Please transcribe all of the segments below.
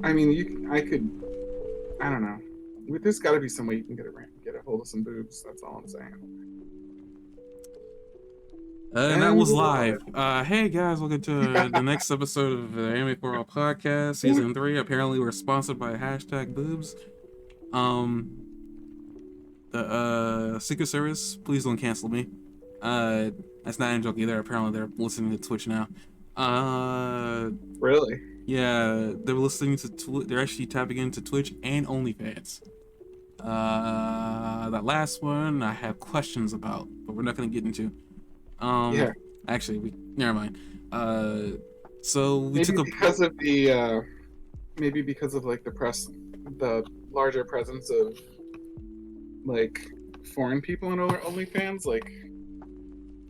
I mean, I could. I don't know. There's got to be some way you can get a hold of some boobs. That's all I'm saying. And that And was we're live. live. Hey guys, welcome to the next episode of the Anime4All podcast, season 3. Apparently, we're sponsored by hashtag boobs. The Secret Service, please don't cancel me. That's not a joke either. Apparently, they're listening to Twitch now. Really? Yeah, they're listening to. They're actually tapping into Twitch and OnlyFans. That last one I have questions about, but we're not gonna get into. Yeah. Actually, never mind. So we Maybe took a. because of maybe because of like the larger presence of like foreign people in OnlyFans, like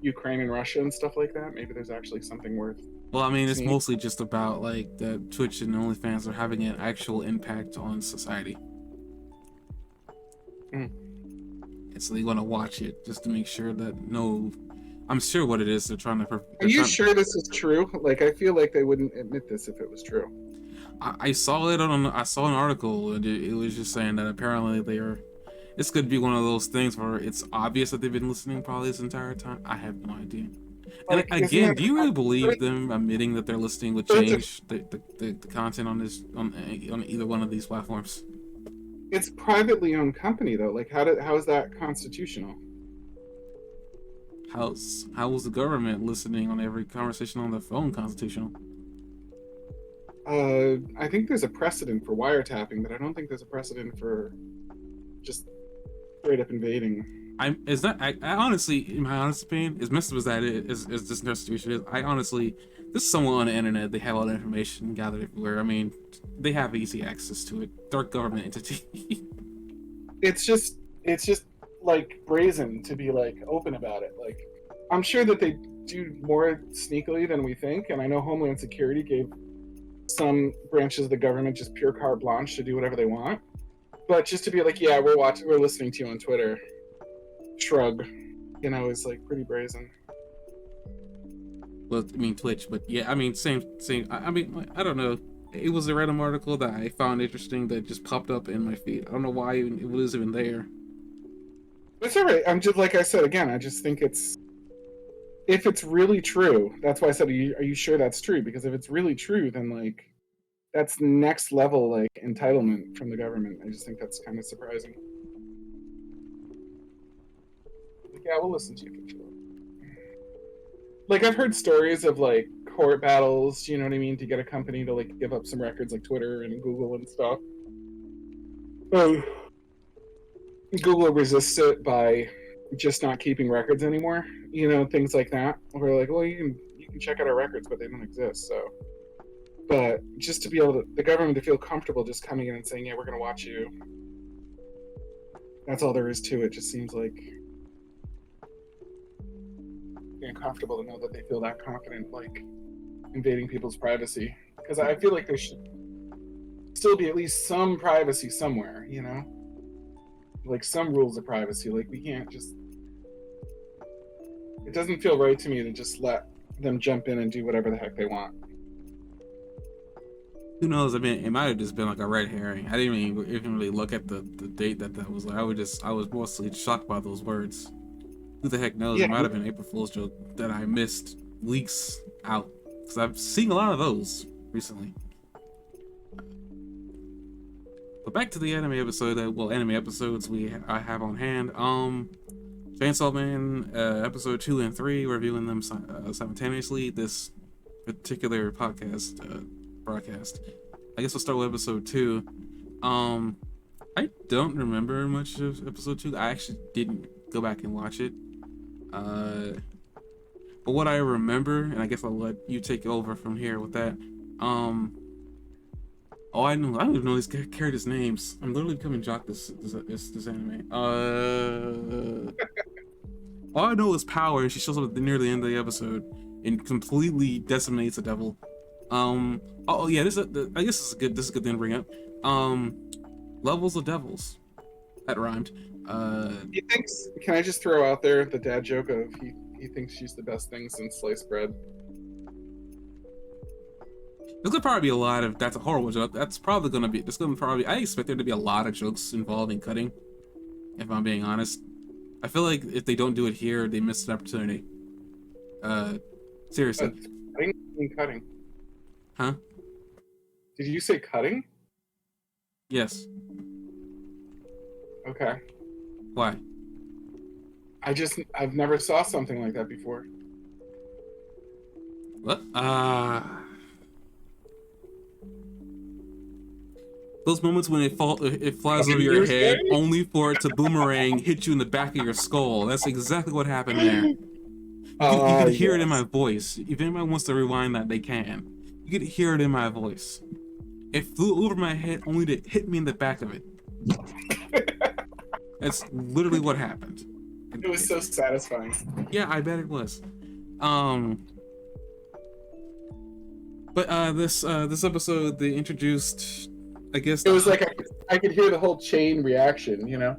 Ukraine and Russia and stuff like that. Maybe there's actually something worth Well, I mean, it's seeing. mostly just about like that Twitch and OnlyFans are having an actual impact on society. Mm. And so they want to watch it just to make sure that no. I'm sure what it is. They're trying to. Are you sure this is true? Like, I feel like they wouldn't admit this if it was true. I saw it on. I saw an article and it was just saying that apparently they are. This could be one of those things where it's obvious that they've been listening probably this entire time. I have no idea. And Like, isn't again, that do you really believe them admitting that they're listening would change the content on this on either one of these platforms? it's privately owned company though? Like, how is that constitutional? How is the government listening on every conversation on their phone constitutional? I think there's a precedent for wiretapping, but I don't think there's a precedent for just straight up invading. I honestly, in my honest opinion, as messed up as that is, as this situation is, I honestly, this is someone on the internet. They have all the information gathered everywhere. I mean, they have easy access to it. They're a government entity. It's just like brazen to be like open about it. Like, I'm sure that they do more sneakily than we think, and I know Homeland Security gave some branches of the government just pure carte blanche to do whatever they want. But just to be like, yeah, we're listening to you on Twitter, shrug, is like pretty brazen. Well, I mean Twitch, but yeah, I mean same. I mean, I don't know. It was a random article that I found interesting that just popped up in my feed. I don't know why it was even there. It's all right. I'm just like I said again. I just think if it's really true. That's why I said, are you sure that's true? Because if it's really true, then like that's next level like entitlement from the government. I just think that's kind of surprising. Like, yeah, we'll listen to you for sure. Like, I've heard stories of like court battles, you know what I mean, to get a company to like give up some records, like Twitter and Google and stuff. Google resists it by just not keeping records anymore, things like that. We're like, well, you can check out our records, but they don't exist. So, but just to be able to, the government to feel comfortable just coming in and saying, yeah, we're going to watch you. That's all there is to it. Just seems like being comfortable to know that they feel that confident, like invading people's privacy. Because I feel like there should still be at least some privacy somewhere, like some rules of privacy. Like, we can't just, it doesn't feel right to me to just let them jump in and do whatever the heck they want. Who knows? I mean, it might have just been like a red herring. I didn't even really look at the date that was. Like, I was mostly shocked by those words. Who the heck knows? Yeah. It might have been an April Fool's joke that I missed leaks out, because I've seen a lot of those recently. But back to the anime episode. Anime episodes I have on hand. Chainsawman, episode 2 and 3, reviewing them simultaneously. This particular broadcast. I guess we'll start with episode 2. I don't remember much of episode 2. I actually didn't go back and watch it. But what I remember, and I guess I'll let you take over from here with that. I don't even know these characters' names. I'm literally becoming jock this anime. All I know is Power, and she shows up near the end of the episode and completely decimates a devil. Oh yeah, I guess this is a good thing to bring up. Levels of devils. That rhymed. He thinks, can I just throw out there the dad joke of he thinks she's the best thing since sliced bread? There's gonna probably be a lot of that's a horrible joke. That's probably gonna be. There's gonna probably. I expect there to be a lot of jokes involving cutting. If I'm being honest, I feel like if they don't do it here, they miss an opportunity. Seriously. Cutting and cutting. Huh? Did you say cutting? Yes. Okay. Why? I've never saw something like that before. What? Those moments when it flies over your head, only for it to boomerang, hit you in the back of your skull. That's exactly what happened there. You could hear it in my voice. If anybody wants to rewind that, they can. You could hear it in my voice. It flew over my head, only to hit me in the back of it. That's literally what happened. It was so satisfying. Yeah, I bet it was. But this episode they introduced, I guess it was like I could hear the whole chain reaction, you know.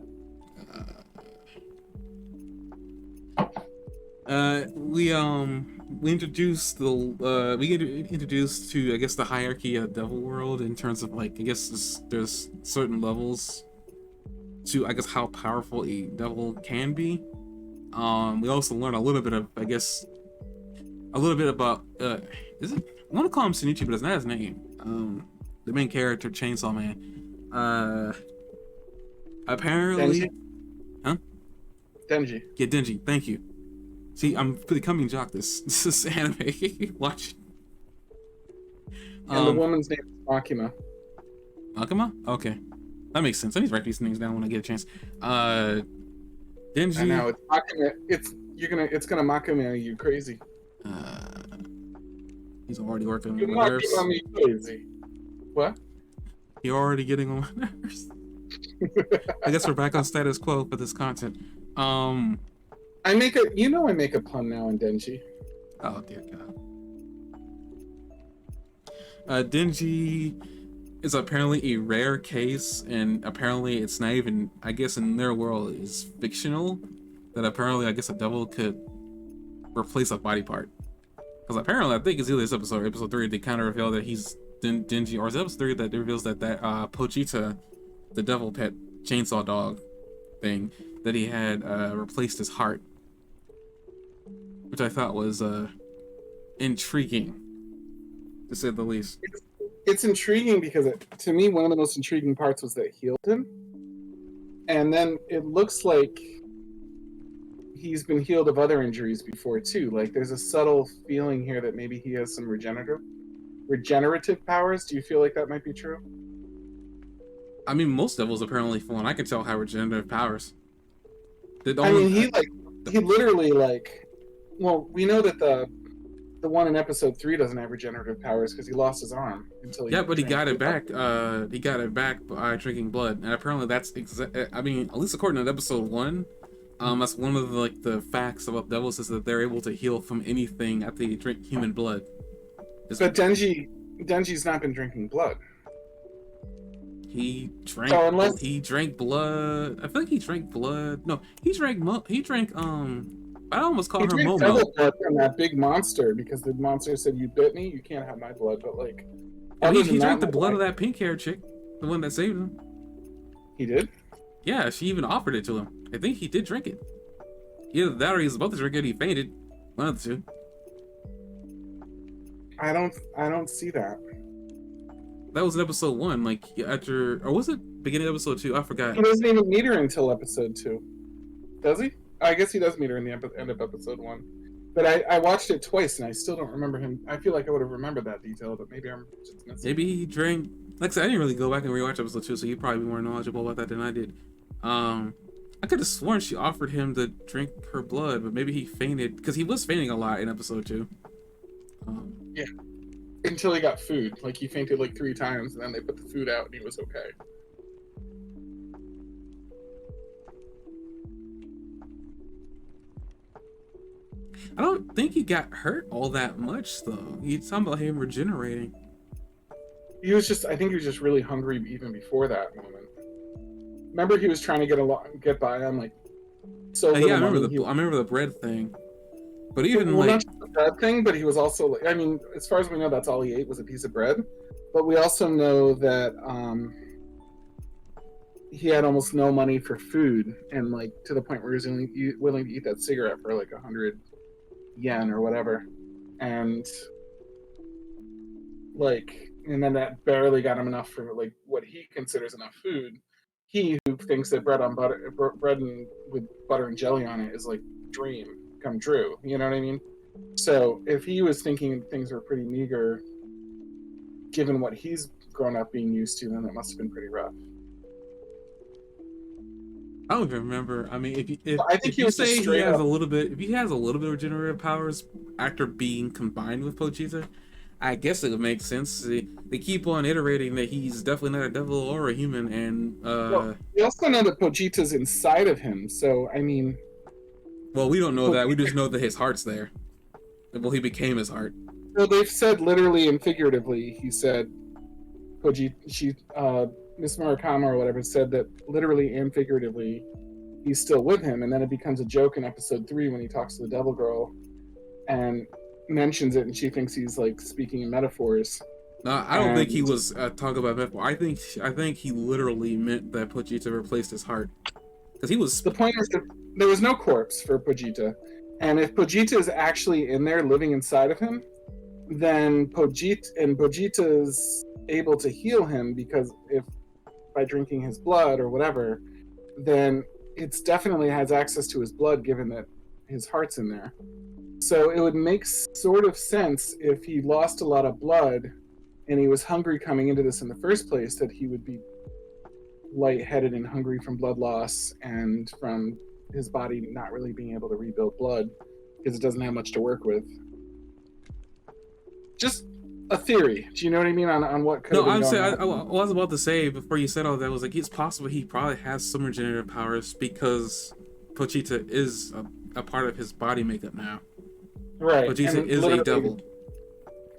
We introduced we get introduced to, I guess, the hierarchy of the devil world in terms of, like, I guess there's certain levels to, I guess, how powerful a devil can be. We also learn a little bit of, I guess, a little bit about is it? I want to call him Shinichi, but it's not his name. The main character, Chainsawman. Apparently, Denji? Huh? Denji. Yeah, Denji. Thank you. See, I'm becoming jock. This is anime. Watch. And the woman's name is Makima. Makima? Okay, that makes sense. I need to write these names down when I get a chance. Denji. I know it's Makima. It's gonna Makima you crazy. He's already working You on my nerves. Makima me crazy. What? You're already getting on my nerves. I guess we're back on status quo for this content. I make a pun now in Denji. Oh dear God. Denji is apparently a rare case, and apparently it's not even, I guess in their world, is fictional. That apparently, I guess, a devil could replace a body part. Because apparently, I think it's either this episode or episode 3, they kind of reveal that he's Denji, or it's episode 3 that reveals that Pochita, the devil pet chainsaw dog thing, that he had replaced his heart. Which I thought was intriguing, to say the least. It's intriguing because to me, one of the most intriguing parts was that it healed him. And then it looks like he's been healed of other injuries before too. Like there's a subtle feeling here that maybe he has some regenerative powers. Do you feel like that might be true? I mean, most devils apparently, from what I can tell, have regenerative powers. He literally, like, well, we know that the one in episode 3 doesn't have regenerative powers because he lost his arm until he. Yeah, but he got it back. He got it back by drinking blood, and apparently that's I mean, at least according to episode 1, that's one of the facts about devils, is that they're able to heal from anything after they drink human blood. But Denji's not been drinking blood. He drank. He drank blood. I feel like he drank blood. No, he drank. I almost called her Momo. Devil blood from that big monster because the monster said, "You bit me. You can't have my blood." But like, he drank the blood of that pink-haired chick, the one that saved him. He did. Yeah, she even offered it to him. I think he did drink it. Either that or he was about to drink it. He fainted. One of the two. I don't see that. That was in episode 1, like after, or was it beginning of episode 2? I forgot. He doesn't even meet her until episode 2, does he? I guess he does meet her in the end of episode 1. But I watched it twice and I still don't remember him. I feel like I would have remembered that detail, but maybe I'm just missing. Maybe he drank. Like I said, I didn't really go back and rewatch episode 2, so you'd probably be more knowledgeable about that than I did. I could have sworn she offered him to drink her blood, but maybe he fainted because he was fainting a lot in episode 2. Yeah. Until he got food. Like, he fainted like 3 times, and then they put the food out, and he was okay. I don't think he got hurt all that much, though. He's talking about him regenerating. I think he was just really hungry even before that moment. Remember, he was trying to get by on, like, so yeah, I remember remember the bread thing. But even Well, like, not just the bread thing, but he was also, I mean, as far as we know, that's all he ate was a piece of bread. But we also know that he had almost no money for food, and like to the point where he was only willing to eat that cigarette for like 100 yen or whatever, and like, and then that barely got him enough for like what he considers enough food. He who thinks that bread and with butter and jelly on it is like dream come true. You know what I mean? So if he was thinking things were pretty meager, given what he's grown up being used to, then it must have been pretty rough. I don't even remember. I mean, I think if he you was just say he straight has up. a little bit, if he has a little bit of regenerative powers after being combined with Pochita, I guess it would make sense. They keep on iterating that he's definitely not a devil or a human, and Well, we also know that Pogita's inside of him. So I mean, well, we don't know that. We Pogita, just know that his heart's there. Well, he became his heart. well, they've said literally and figuratively. He said Pogita, Miss Murakami or whatever said that literally and figuratively he's still with him, and then it becomes a joke in episode 3 when he talks to the Devil Girl and mentions it, and she thinks he's like speaking in metaphors. No, I don't think he And was talking about metaphor. I think he literally meant that Pochita replaced his heart because he was. the point is that there was no corpse for Pogita, and if Pogita is actually in there living inside of him, then Pogita's able to heal him because if by drinking his blood or whatever, then it's definitely has access to his blood given that his heart's in there. So it would make sort of sense if he lost a lot of blood and he was hungry coming into this in the first place, that he would be lightheaded and hungry from blood loss and from his body not really being able to rebuild blood because it doesn't have much to work with. Just a theory. Do you know what I mean on what could have No, been I'm going saying I on? was about to say before you said all that was like it's possible he probably has some regenerative powers because Pochita is a part of his body makeup now. Right, Pochita and is a devil.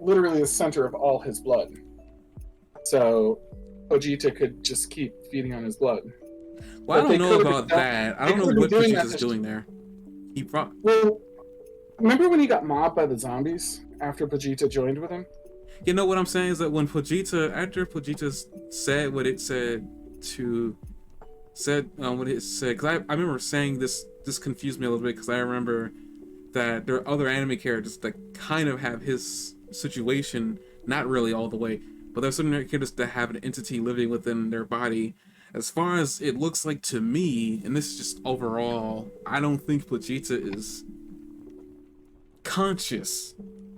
literally the center of all his blood. So Vegeta could just keep feeding on his blood. Well, I But don't they know could have been about done, that. I they don't know could have been what doing that Pochita's to doing there. He well, remember when he got mobbed by the zombies after Vegeta joined with him? You know what I'm saying is that when Pochita, after Pochita said what it said to, what it said, because I remember saying this confused me a little bit because I remember that there are other anime characters that kind of have his situation, not really all the way, but there's certain characters that have an entity living within their body. As far as it looks like to me, and this is just overall, I don't think Pochita is conscious.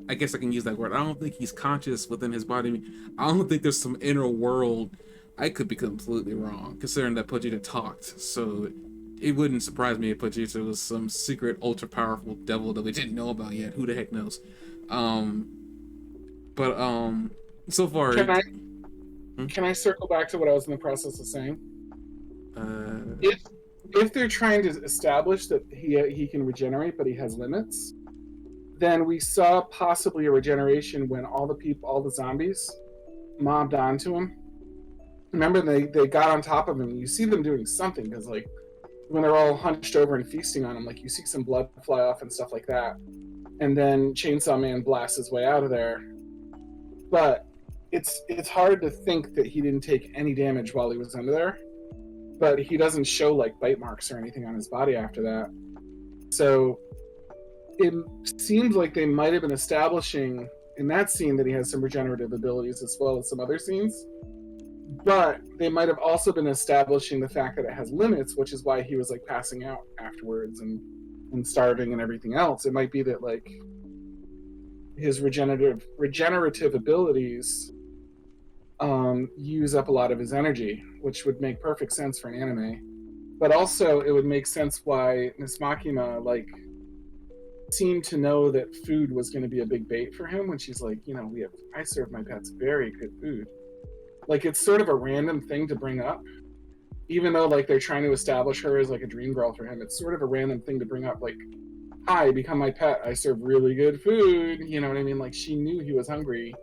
I guess I can use that word. I don't think he's conscious within his body. I don't think there's some inner world. I could be completely wrong, considering that Pochita talked. So it wouldn't surprise me if Pochita was some secret, ultra powerful devil that we didn't know about yet. Who the heck knows? Um, but so far, Can I can I circle back to what I was in the process of saying? uh, If they're trying to establish that he can regenerate, but he has limits, then we saw possibly a regeneration when all the zombies mobbed onto him. Remember, they got on top of him. You see them doing something because like when they're all hunched over and feasting on him, like you see some blood fly off and stuff like that. And then Chainsawman blasts his way out of there. But it's hard to think that he didn't take any damage while he was under there. But he doesn't show like bite marks or anything on his body after that. So it seems like they might have been establishing in that scene that he has some regenerative abilities as well as some other scenes. But they might have also been establishing the fact that it has limits, which is why he was like passing out afterwards and starving and everything else. It might be that like his regenerative abilities use up a lot of his energy, which would make perfect sense for an anime. But also, it would make sense why Miss Makima like seemed to know that food was going to be a big bait for him when she's like, you know, I serve my pets very good food. Like it's sort of a random thing to bring up, even though like they're trying to establish her as like a dream girl for him. It's sort of a random thing to bring up, like, hi, become my pet. I serve really good food. You know what I mean? Like she knew he was hungry.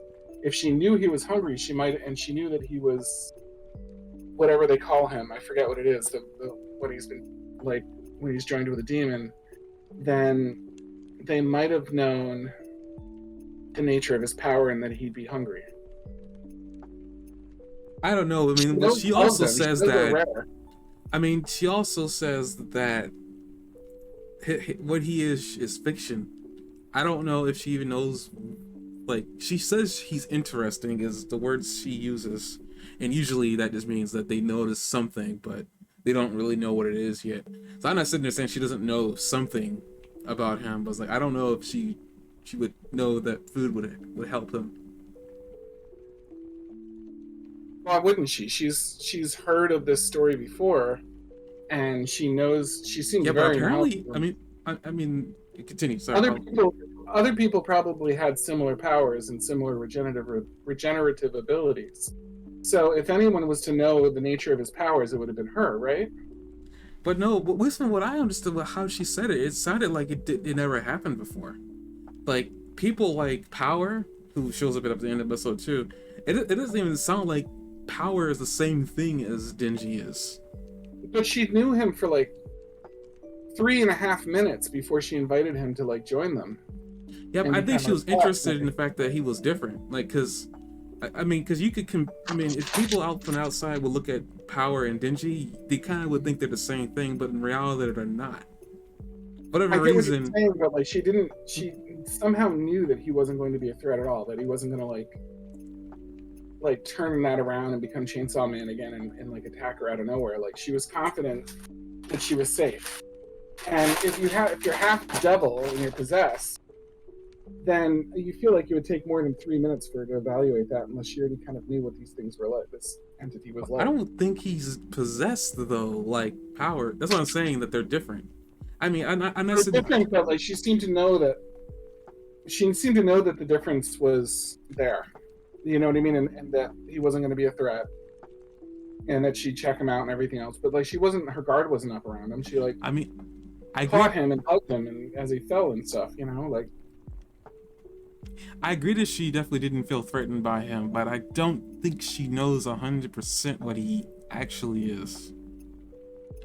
If she knew he was hungry, she might, and she knew that he was whatever they call him. I forget what it is. What he's been like when he's joined with a demon. Then they might have known the nature of his power and that he'd be hungry. I don't know. I She mean, well, knows she of also them. She says knows they're that. rare. I mean, she also says that what he is fiction. I don't know if she even knows. Like, she says he's interesting is the words she uses, and usually that just means that they notice something, but they don't really know what it is yet. So I'm not sitting there saying she doesn't know something about him, but it's like I don't know if she would know that food would help him. Why wouldn't she? She's heard of this story before, and she knows. She seems Yeah, but very apparently, knowledgeable. I mean, continue. Sorry. Other people, other people probably had similar powers and similar regenerative abilities. So if anyone was to know the nature of his powers, it would have been her, right? But no, but listen, what I understood about how she said it, it sounded like it never happened before. Like people like Power, who shows up at the end of episode 2, it doesn't even sound like Power is the same thing as Denji is. But she knew him for like 3.5 minutes before she invited him to like join them Yeah, and I think become she her was pet. interested in the fact that he was different. Like, cause I mean, cause you could I mean, if people out from the outside would look at Power and Denji, they kind of would think they're the same thing, but in reality, they're not. I Whatever get what you're reason, saying, but like she didn't. She somehow knew that he wasn't going to be a threat at all. That he wasn't going to like turn that around and become Chainsawman again and like attack her out of nowhere. Like she was confident that she was safe. And if you're half devil and you're possessed, then you feel like it would take more than 3 minutes for her to evaluate that, unless she already kind of knew what these things were like. This entity was I like. don't think he's possessed though. Like Power, that's what I'm saying. That they're different. I mean, I'm not They're saying. different, but like she seemed to know that the difference was there. You know what I mean? And that he wasn't going to be a threat, and that she'd check him out and everything else. But like she wasn't, her guard wasn't up around him. She like I mean, I agree. caught him and hugged him, and as he fell and stuff. You know, like I agree that she definitely didn't feel threatened by him, but I don't think she knows 100% what he actually is.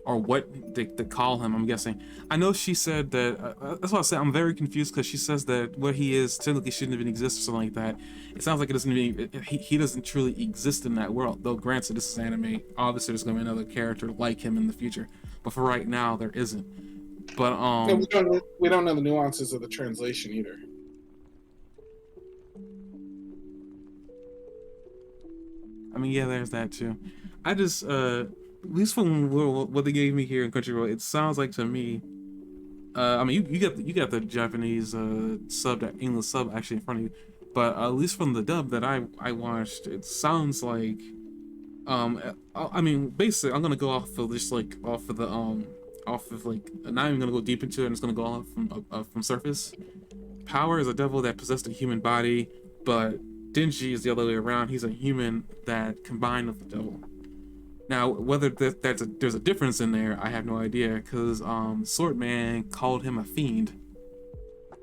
Or what they call him, I'm guessing. I know she said that, that's what I said, I'm very confused because she says that what he is technically shouldn't even exist or something like that. It sounds like it doesn't even, he doesn't truly exist in that world. Though granted, this is anime, obviously there's going to be another character like him in the future. But for right now, there isn't. But, no, we don't know the nuances of the translation either. I mean, yeah, there's that too. I just, at least from what they gave me here in Crunchyroll, it sounds like to me. I mean, you got the Japanese sub, that English sub actually in front of you, but at least from the dub that I watched, it sounds like. I mean, basically, I'm gonna go off of just like off of the off of like not even gonna go deep into it. I'm just gonna go off from surface. Power is a devil that possessed a human body, but Denji is the other way around. He's a human that combined with the devil. Now, whether there's a difference in there, I have no idea, because Swordman called him a fiend.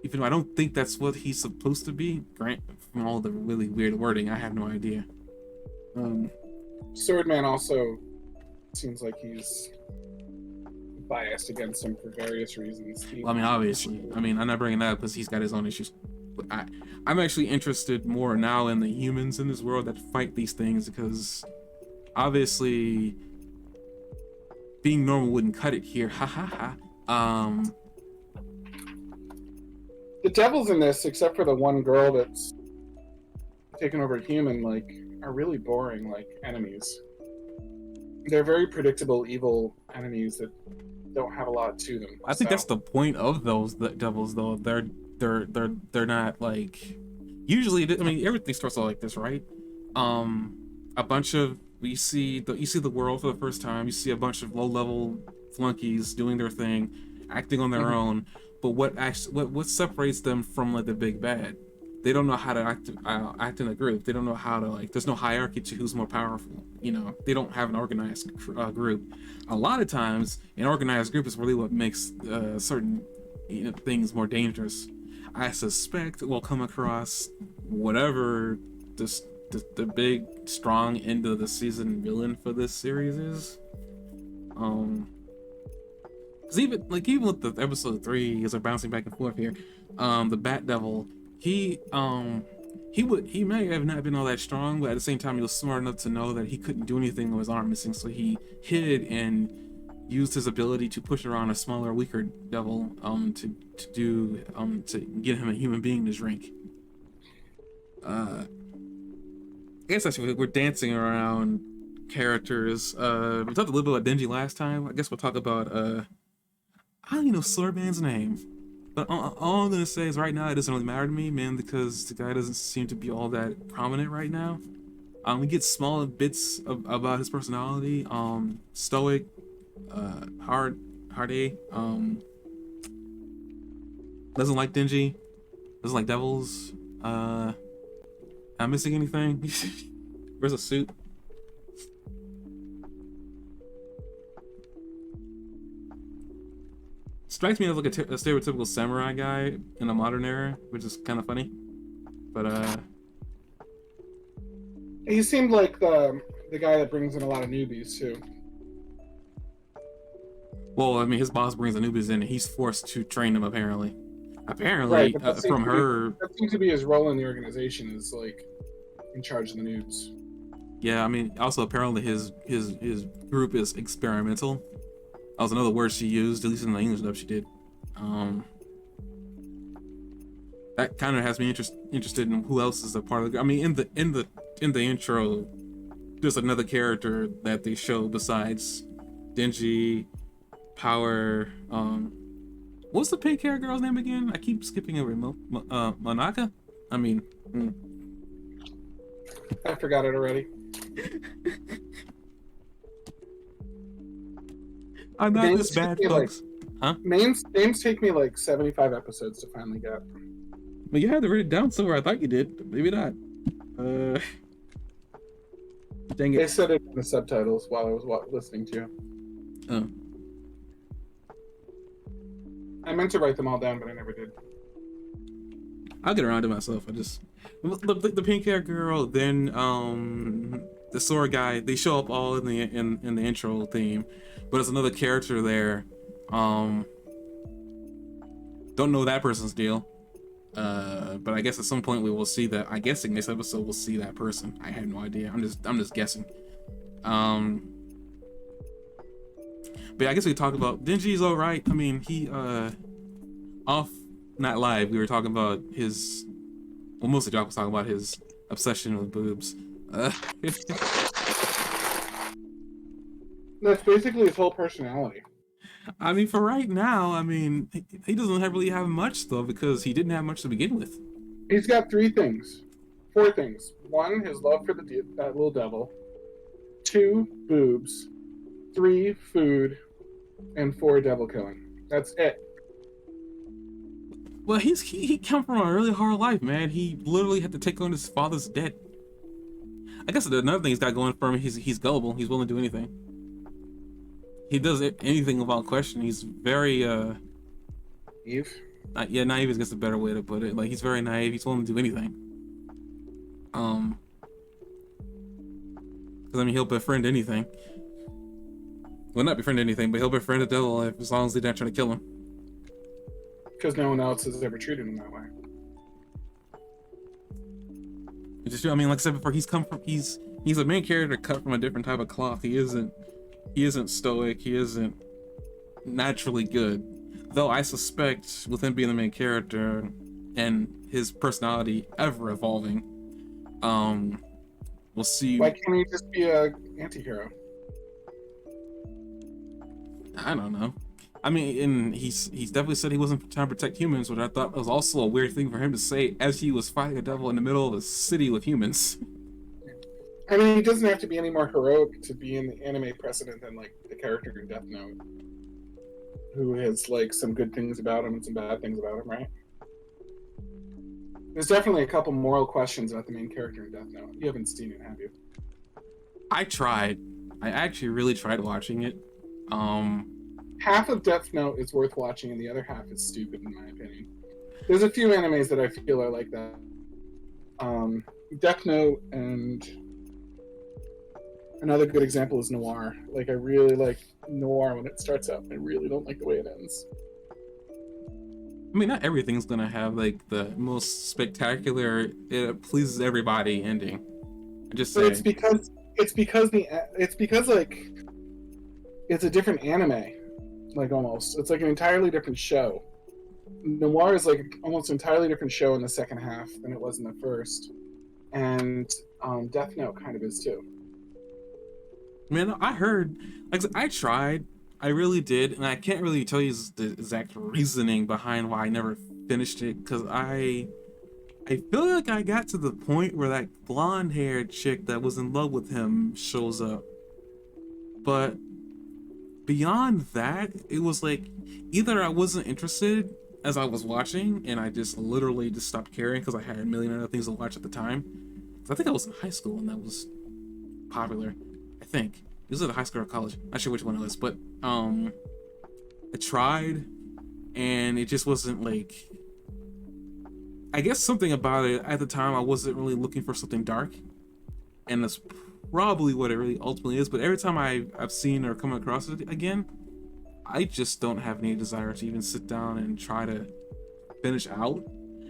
Even though I don't think that's what he's supposed to be. Grant, from all the really weird wording, I have no idea. Swordman also seems like he's biased against him for various reasons. Well, I mean, obviously. I mean, I'm not bringing that up because he's got his own issues. But I'm actually interested more now in the humans in this world that fight these things, because obviously being normal wouldn't cut it here. Ha ha ha. The devils in this, except for the one girl that's taken over human, like, are really boring, like, enemies. They're very predictable, evil enemies that don't have a lot to them. I think that's the point of those devils, though. They're not like, usually. I mean, everything starts out like this, right? A bunch of you see the world for the first time. You see a bunch of low-level flunkies doing their thing, acting on their own. But what separates them from like the big bad? They don't know how to act in a group. They don't know how to, like, there's no hierarchy to who's more powerful. You know, they don't have an organized group. A lot of times, an organized group is really what makes certain things more dangerous. I suspect we'll come across whatever the big, strong end of the season villain for this series is. Because even with the episode 3, as they're bouncing back and forth here, the Bat Devil, he may have not been all that strong, but at the same time he was smart enough to know that he couldn't do anything with his arm missing, so he hid and used his ability to push around a smaller, weaker devil to get him a human being to drink. I guess actually we're dancing around characters. We talked a little bit about Denji last time. I guess we'll talk about I don't even know Swordman's name. But all I'm gonna say is right now it doesn't really matter to me, man, because the guy doesn't seem to be all that prominent right now. We get small bits about his personality. Stoic, hard A. Doesn't like Denji. Doesn't like devils. Am I missing anything? Where's a suit? Strikes me as like a stereotypical samurai guy in a modern era, which is kind of funny. But He seemed like the guy that brings in a lot of newbies too. well, I mean, his boss brings the newbies in, and he's forced to train them apparently. Right, but that From her. that seems to be his role in the organization, is like in charge of the noobs. Yeah, I mean, also apparently his group is experimental. That was another word she used, at least in the English dub she did. That kind of has me interested in who else is a part of the group. I mean, in the intro, there's another character that they show besides Denji, Power. What's the pink hair girl's name again? I keep skipping over Monaka. I mean, I forgot it already. I'm not this bad, folks. Huh? Names take me like 75 episodes to finally get. But you had to write it down somewhere. I thought you did. Maybe not. Dang They it. said it in the subtitles while I was listening to you. Oh. I meant to write them all down, but I never did. I'll get around to myself. I just the pink hair girl, then the sword guy. They show up all in the intro theme, but there's another character there. Don't know that person's deal. But I guess at some point we will see that. I guess in this episode we'll see that person. I have no idea. I'm just guessing. But yeah, I guess we could talk about Denji's all right. I mean, he off not live. We were talking about his. Well, mostly Jock was talking about his obsession with boobs. That's basically his whole personality. I mean, for right now, I mean, he doesn't really have much though because he didn't have much to begin with. He's got four things. One, his love for that little devil. 2, boobs. 3, food. And 4, devil killing. That's it. Well, he come from a really hard life, man. He literally had to take on his father's debt. I guess another thing he's got going for him, he's gullible. He's willing to do anything. He does anything without question. He's very Eve? yeah, naive is just a better way to put it. Like, he's very naive. He's willing to do anything. Because I mean, he'll befriend anything. Well, not befriend anything, but he'll befriend a devil as long as they're not trying to kill him. Because no one else has ever treated him that way. It's just, I mean, like I said before, he's a main character cut from a different type of cloth. He isn't stoic. He isn't naturally good. Though I suspect with him being the main character and his personality ever evolving, we'll see. Why can't he just be a anti-hero? I don't know. I mean, and he's definitely said he wasn't trying to protect humans, which I thought was also a weird thing for him to say as he was fighting a devil in the middle of a city with humans. I mean, he doesn't have to be any more heroic to be in the anime precedent than like the character in Death Note, who has like some good things about him and some bad things about him, right? There's definitely a couple moral questions about the main character in Death Note. You haven't seen it, have you? I tried. I actually really tried watching it. Half of Death Note is worth watching, and the other half is stupid, in my opinion. There's a few animes that I feel are like that. Death Note, and another good example is Noir. Like, I really like Noir when it starts out. I really don't like the way it ends. I mean, not everything's gonna have like the most spectacular, it pleases everybody ending. I just But say, it's because like it's a different anime, like almost. It's like an entirely different show. Noir is like almost entirely different show in the second half than it was in the first, and Death Note kind of is too. man, I heard, like I tried, I really did, and I can't really tell you the exact reasoning behind why I never finished it, because I feel like I got to the point where that blonde-haired chick that was in love with him shows up, but beyond that, it was like either I wasn't interested as I was watching, and I just literally just stopped caring because I had a million other things to watch at the time. 'Cause I think I was in high school when that was popular. I think it was either high school or college. Not sure which one it was, but I tried, and it just wasn't like. I guess something about it at the time I wasn't really looking for something dark, and that's probably what it really ultimately is. But every time I've seen or come across it again, I just don't have any desire to even sit down and try to finish out.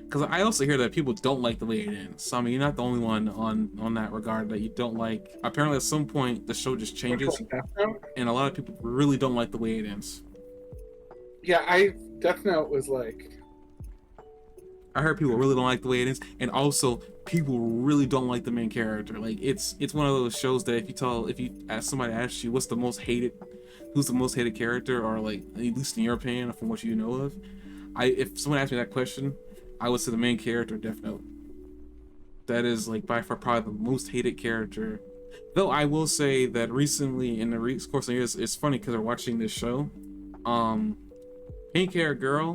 Because I also hear that people don't like the way it ends. So I mean, you're not the only one on that regard that you don't like. Apparently, at some point, the show just Which changes, one, Death Note? and a lot of people really don't like the way it ends. Yeah, Death Note was like I heard people really don't like the way it ends, and also people really don't like the main character. Like it's one of those shows that if you ask somebody asks you what's the most hated, who's the most hated character, or like at least in your opinion from what you know of, if someone asked me that question, I would say the main character, Death Note. That is like by far probably the most hated character. Though I will say that recently in the course of years, it's funny because we're watching this show. Um, Pink hair girl,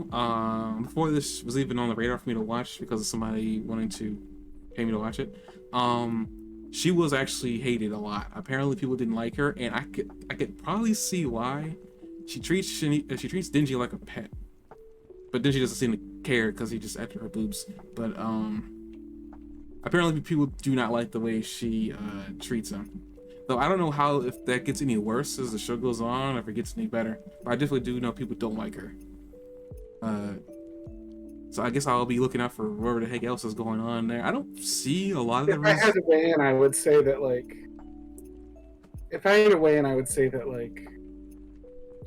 before this was even on the radar for me to watch because of somebody wanting to pay me to watch it, she was actually hated a lot. Apparently people didn't like her, and I could probably see why. She treats Denji like a pet, but Denji doesn't seem to care because he just after her boobs. But apparently people do not like the way she treats him. Though I don't know how if that gets any worse as the show goes on, or if it gets any better. But I definitely do know people don't like her. So I guess I'll be looking out for whatever the heck else is going on there. I don't see a lot of the if I had reasons. to weigh in, I would say that like if I had to weigh in, I would say that like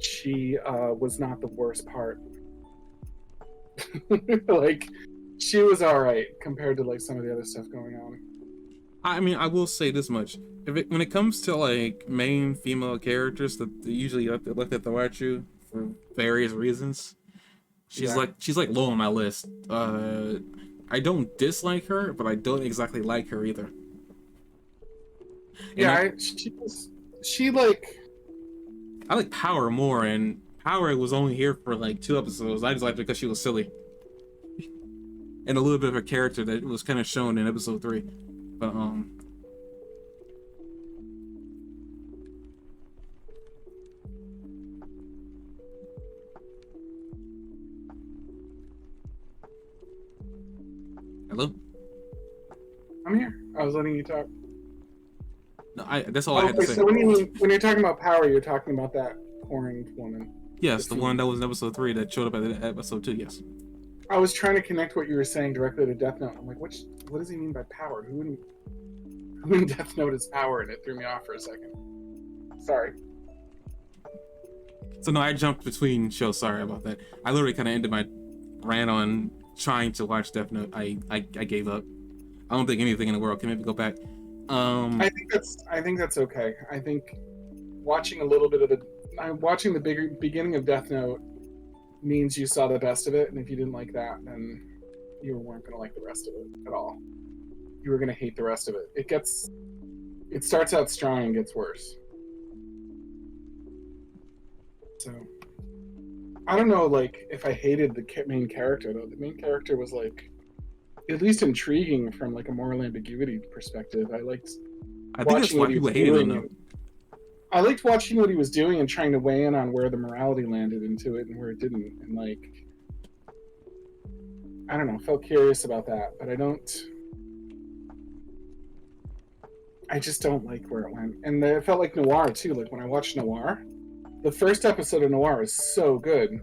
she was not the worst part. Like she was all right compared to like some of the other stuff going on. I mean, I will say this much: when it comes to like main female characters that they usually look at the Waichu for various reasons, Yeah, she's like low on my list. I don't dislike her, but I don't exactly like her either. And yeah. I, She like I like Power more, and Power was only here for like 2 episodes. I just liked her because she was silly, and a little bit of her character that was kind of shown in episode 3. But hello. I'm here. I was letting you talk. No, that's all I had to Okay, say. so when you're talking about power, you're talking about that horned woman. Yes, the one that was in episode 3 that showed up at episode 2. Yes. I was trying to connect what you were saying directly to Death Note. I'm like, what does he mean by power? Who in Death Note is power? And it threw me off for a second. Sorry. So no, I jumped between shows. Sorry about that. I literally kind of ended my rant on trying to watch Death Note. I gave up. I don't think anything in the world can maybe go back. I think that's okay. I think watching a little bit of watching the beginning of Death Note means you saw the best of it, and if you didn't like that, then you weren't going to like the rest of it at all. You were going to hate the rest of it. It starts out strong and gets worse. So I don't know, like if I hated the main character though. The main character was like at least intriguing from like a moral ambiguity perspective. I liked I think that's why people hated him though. I liked watching what he was doing and trying to weigh in on where the morality landed into it and where it didn't. And like, I don't know, felt curious about that, but I just don't like where it went. And it felt like Noir too. Like when I watched Noir, the first episode of Noir is so good.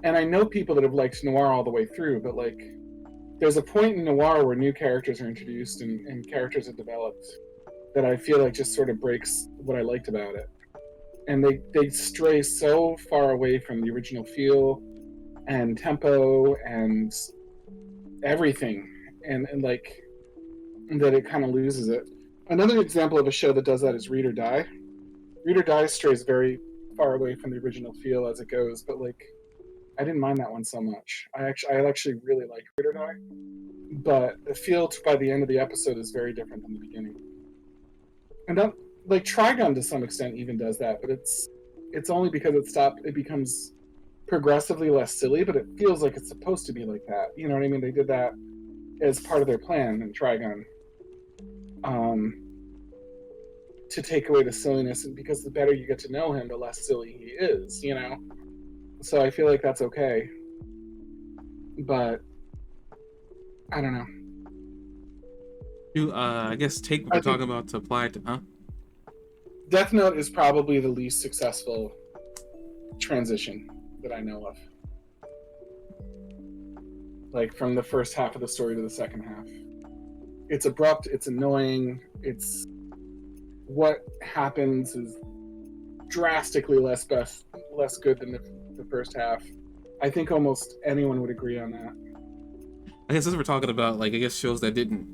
And I know people that have liked noir all the way through, but like, there's a point in noir where new characters are introduced and characters are developed that I feel like just sort of breaks what I liked about it. And they stray so far away from the original feel and tempo and everything, and like that it kind of loses it. Another example of a show that does that is Read or Die. Read or Die strays very far away from the original feel as it goes, but like I didn't mind that one so much. I actually really like Read or Die, but the feel by the end of the episode is very different than the beginning. And that, like Trigun to some extent even does that, but it's only because it becomes progressively less silly, but it feels like it's supposed to be like that. You know what I mean? They did that as part of their plan in Trigun. To take away the silliness, and because the better you get to know him, the less silly he is, you know? So I feel like that's okay. But I don't know. I guess take what we're talking about to apply it to, huh? Death Note is probably the least successful transition that I know of. Like from the first half of the story to the second half. It's abrupt, it's annoying, it's what happens is drastically less good than the first half. I think almost anyone would agree on that. I guess since we're talking about like I guess shows that didn't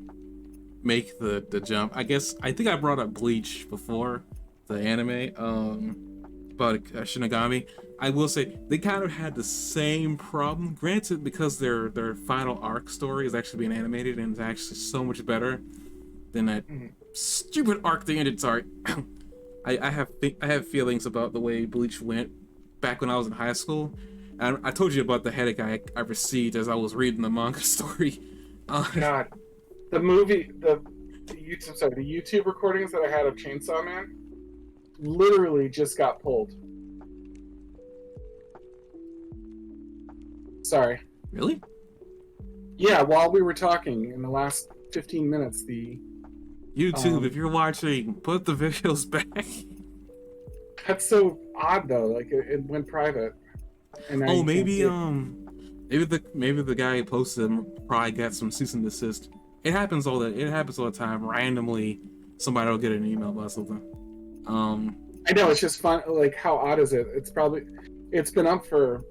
make the jump, I think I brought up Bleach before, the anime about Shinigami. I will say they kind of had the same problem. Granted, because their final arc story is actually being animated and it's actually so much better than that stupid arc they ended. Sorry, I have feelings about the way Bleach went back when I was in high school. And I told you about the headache I received as I was reading the manga story. God, the YouTube recordings that I had of Chainsawman literally just got pulled. Sorry. Really? Yeah, while we were talking in the last 15 minutes, the YouTube, if you're watching, put the videos back. That's so odd though. Like it went private. And maybe the guy who posted them probably got some cease and desist. It happens all the time. Randomly, somebody will get an email about something. I know, it's just fun. Like, how odd is it? It's been up for.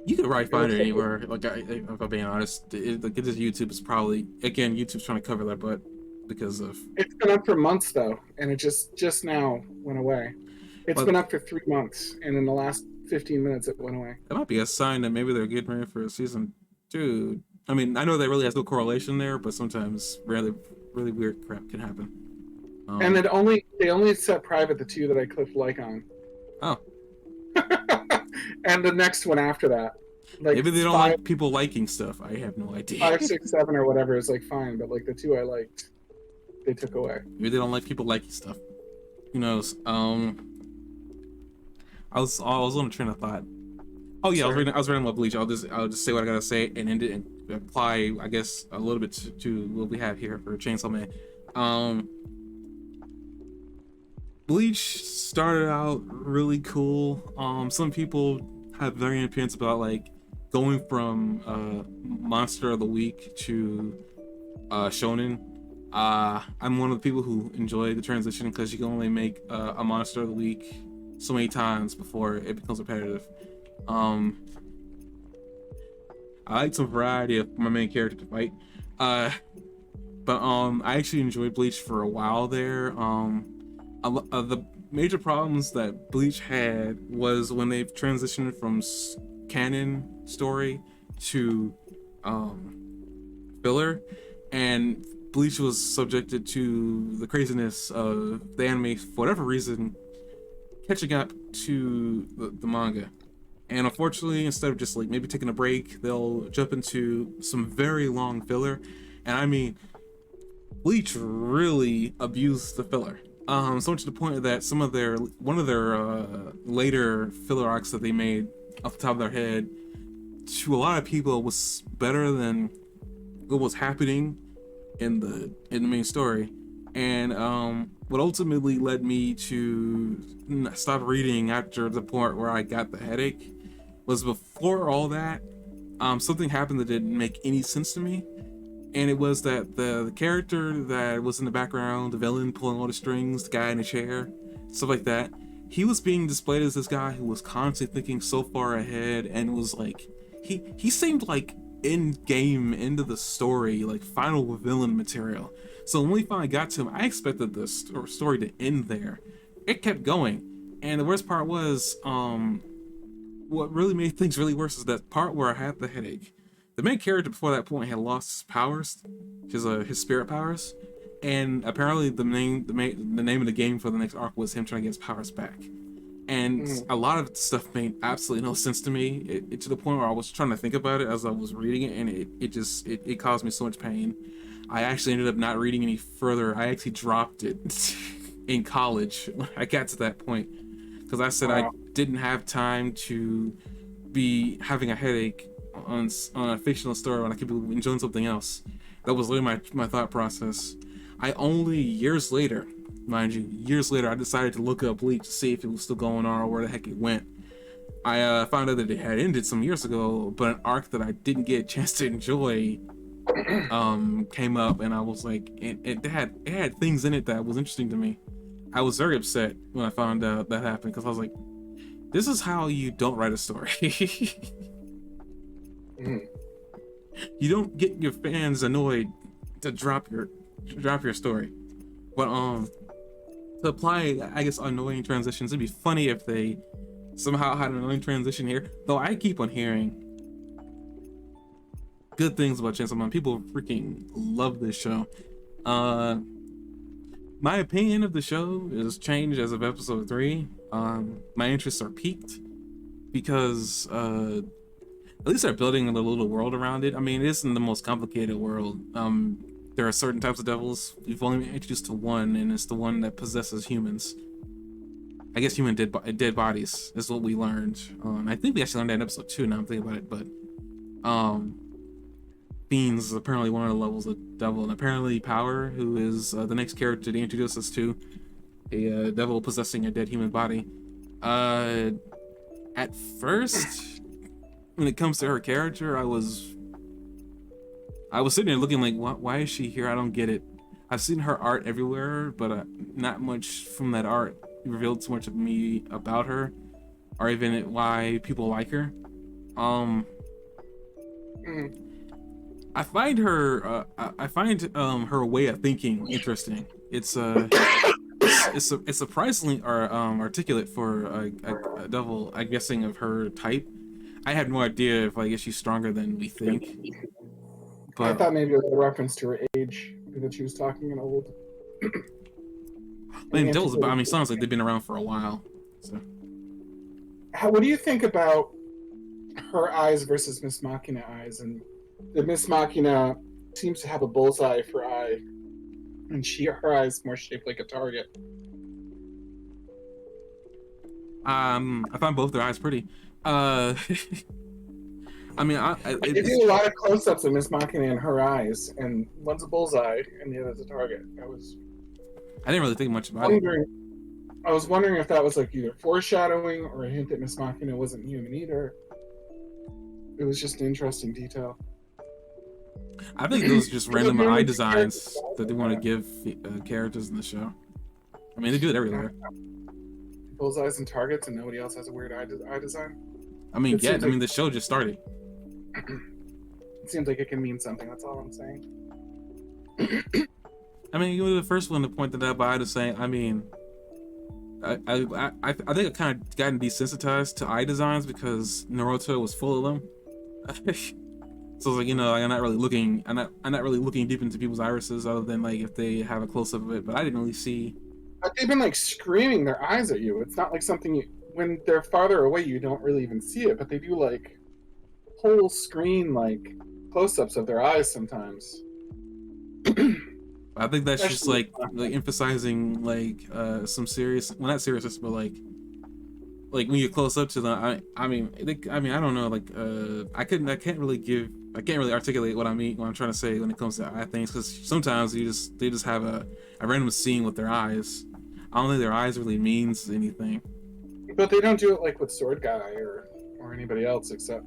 You could probably find it anywhere. Like, if I'm being honest, YouTube is probably, again, YouTube's trying to cover their butt because of. It's been up for months though, and it just now went away. It's been up for 3 months, and in the last 15 minutes it went away. That might be a sign that maybe they're getting ready for a season 2. I mean, I know that really has no correlation there, but sometimes really weird crap can happen. And they only set private the 2 that I clicked like on. Oh. And the next one after that. Like maybe they don't like people liking stuff. I have no idea. 5, 6, 7 or whatever is like fine, but like the 2 I liked, they took away. Maybe they don't like people liking stuff. Who knows? I was on a train of thought. Oh yeah, I was reading about Bleach. I'll just say what I gotta say and end it and apply, I guess, a little bit to what we have here for Chainsawman. Bleach started out really cool. Some people have varying opinions about like going from Monster of the Week to Shonen. I'm one of the people who enjoy the transition because you can only make a Monster of the Week so many times before it becomes repetitive. I like some variety of my main character to fight. But I actually enjoyed Bleach for a while there. The major problems that Bleach had was when they've transitioned from canon story to filler, and Bleach was subjected to the craziness of the anime for whatever reason catching up to the manga. And unfortunately, instead of just like maybe taking a break, they'll jump into some very long filler. And I mean, Bleach really abused the filler. So much to the point that one of their later filler arcs that they made off the top of their head, to a lot of people was better than what was happening in the main story. And what ultimately led me to stop reading after the point where I got the headache was before all that, something happened that didn't make any sense to me. And it was that the character that was in the background, the villain pulling all the strings, the guy in the chair, stuff like that, he was being displayed as this guy who was constantly thinking so far ahead and was like, he seemed like in game, into the story, like final villain material. So when we finally got to him, I expected the story to end there. It kept going, and the worst part was, what really made things really worse is that part where I had the headache. The main character before that point had lost his powers, his spirit powers, and apparently the name of the game for the next arc was him trying to get his powers back. And a lot of stuff made absolutely no sense to me. It to the point where I was trying to think about it as I was reading it, and it caused me so much pain. I actually ended up not reading any further. I actually dropped it in college when I got to that point, because I said I didn't have time to be having a headache on a fictional story when I could be enjoying something else. That was literally my thought process. I only years later, mind you, I decided to look up Bleach to see if it was still going on or where the heck it went. I found out that it had ended some years ago, but an arc that I didn't get a chance to enjoy came up, and I was like, it had things in it that was interesting to me. I was very upset when I found out that happened, because I was like, this is how you don't write a story. You don't get your fans annoyed to drop your story. But to apply, I guess, annoying transitions, it'd be funny if they somehow had an annoying transition here. Though I keep on hearing good things about Chainsawman. People freaking love this show. My opinion of the show is changed as of episode 3. My interests are peaked because at least they're building a little world around it. I mean, it isn't the most complicated world. There are certain types of devils. We've only been introduced to one, and it's the one that possesses humans. I guess human dead bodies is what we learned. I think we actually learned that in episode 2 now I'm thinking about it, but Fiends is apparently one of the levels of devil, and apparently Power, who is the next character they introduce us to, a devil possessing a dead human body. At first, when it comes to her character, I was sitting there looking like, why is she here? I don't get it. I've seen her art everywhere, but not much from that art revealed so much of me about her, or even why people like her. I find her her way of thinking interesting. It's surprisingly articulate for a devil, I'm guessing, of her type. I had no idea if, I guess, she's stronger than we think. But I thought maybe it was a reference to her age, that she was talking in old. I mean, devils, sounds like they've been around for a while. So, what do you think about her eyes versus Miss Machina eyes? And the Miss Machina seems to have a bullseye for eye, and her eyes more shaped like a target. I find both their eyes pretty. I mean, they do a lot of close-ups of Miss Machina and her eyes, and one's a bullseye and the other's a target. I didn't really think much about it. I was wondering if that was like either foreshadowing or a hint that Miss Machina wasn't human either. It was just an interesting detail. I think those are just random eye designs that they want to give characters in the show. I mean, they do it everywhere. Bullseyes and targets, and nobody else has a weird eye design. I mean, yeah. I mean, the show just started. It seems like it can mean something. That's all I'm saying. I mean, you were the first one to point that out by just saying. I mean, I think I kind of gotten desensitized to eye designs because Naruto was full of them. So it's like, I'm not really looking deep into people's irises other than like if they have a close up of it. But I didn't really see. But they've been like screaming their eyes at you. It's not like something when they're farther away you don't really even see it, but they do like whole screen like close-ups of their eyes sometimes. I think that's just like emphasizing like some serious, well, not seriousness, but like when you close up to them. I mean I don't know, like I can't really articulate what I mean, what I'm trying to say when it comes to eye things, because sometimes they just have a random scene with their eyes. I don't think their eyes really means anything. But they don't do it like with Sword Guy or or anybody else except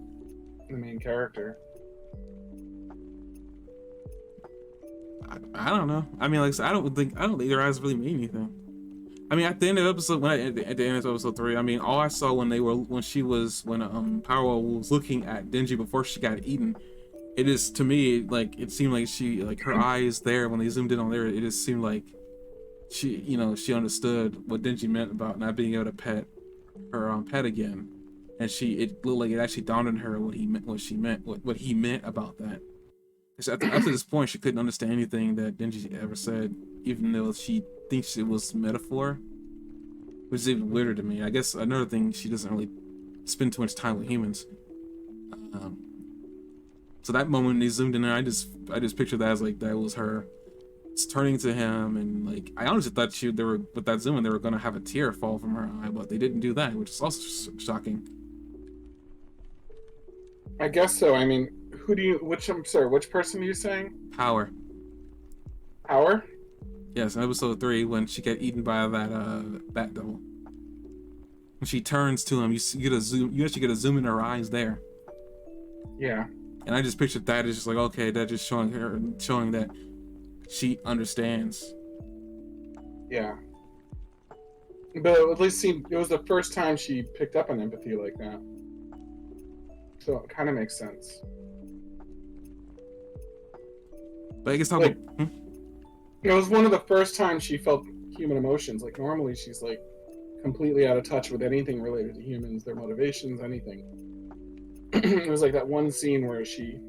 the main character. I don't know. I mean, like, I don't think their eyes really mean anything. I mean, at the end of episode, at the end of episode 3, I mean, all I saw when Power was looking at Denji before she got eaten, it is, to me, like, it seemed like she, like, her eyes there when they zoomed in on there, it just seemed like she, she understood what Denji meant about not being able to pet her pet again, and it looked like it actually dawned on her what he meant about that. Because after this point, she couldn't understand anything that Denji ever said, even though she thinks it was metaphor, which is even weirder to me. I guess another thing, she doesn't really spend too much time with humans. So that moment when they zoomed in there, I just pictured that as like that was her turning to him, and like I honestly thought they were with that zoom in, they were gonna have a tear fall from her eye, but they didn't do that, which is also shocking. I guess so. I mean, which person are you saying? Power. Power? Yes, in episode 3, when she got eaten by that bat devil. When she turns to him, you actually get a zoom in her eyes there. Yeah. And I just pictured that as just like, okay, that just showing that she understands. Yeah. But at least it was the first time she picked up on empathy like that. So it kind of makes sense. But I guess it was one of the first times she felt human emotions. Like normally she's like completely out of touch with anything related to humans, their motivations, anything. It was like that one scene where she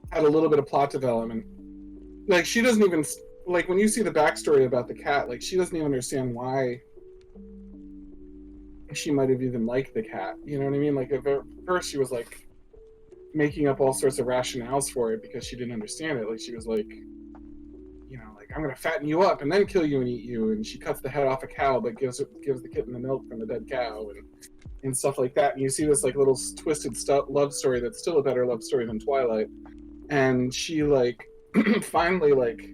had a little bit of plot development. Like she doesn't even, like when you see the backstory about the cat, like she doesn't even understand why she might have even liked the cat. You know what I mean? Like at first she was like making up all sorts of rationales for it because she didn't understand it. Like she was like, like I'm gonna fatten you up and then kill you and eat you. And she cuts the head off a cow but gives the kitten the milk from the dead cow and stuff like that. And you see this like little twisted love story that's still a better love story than Twilight. And she like finally like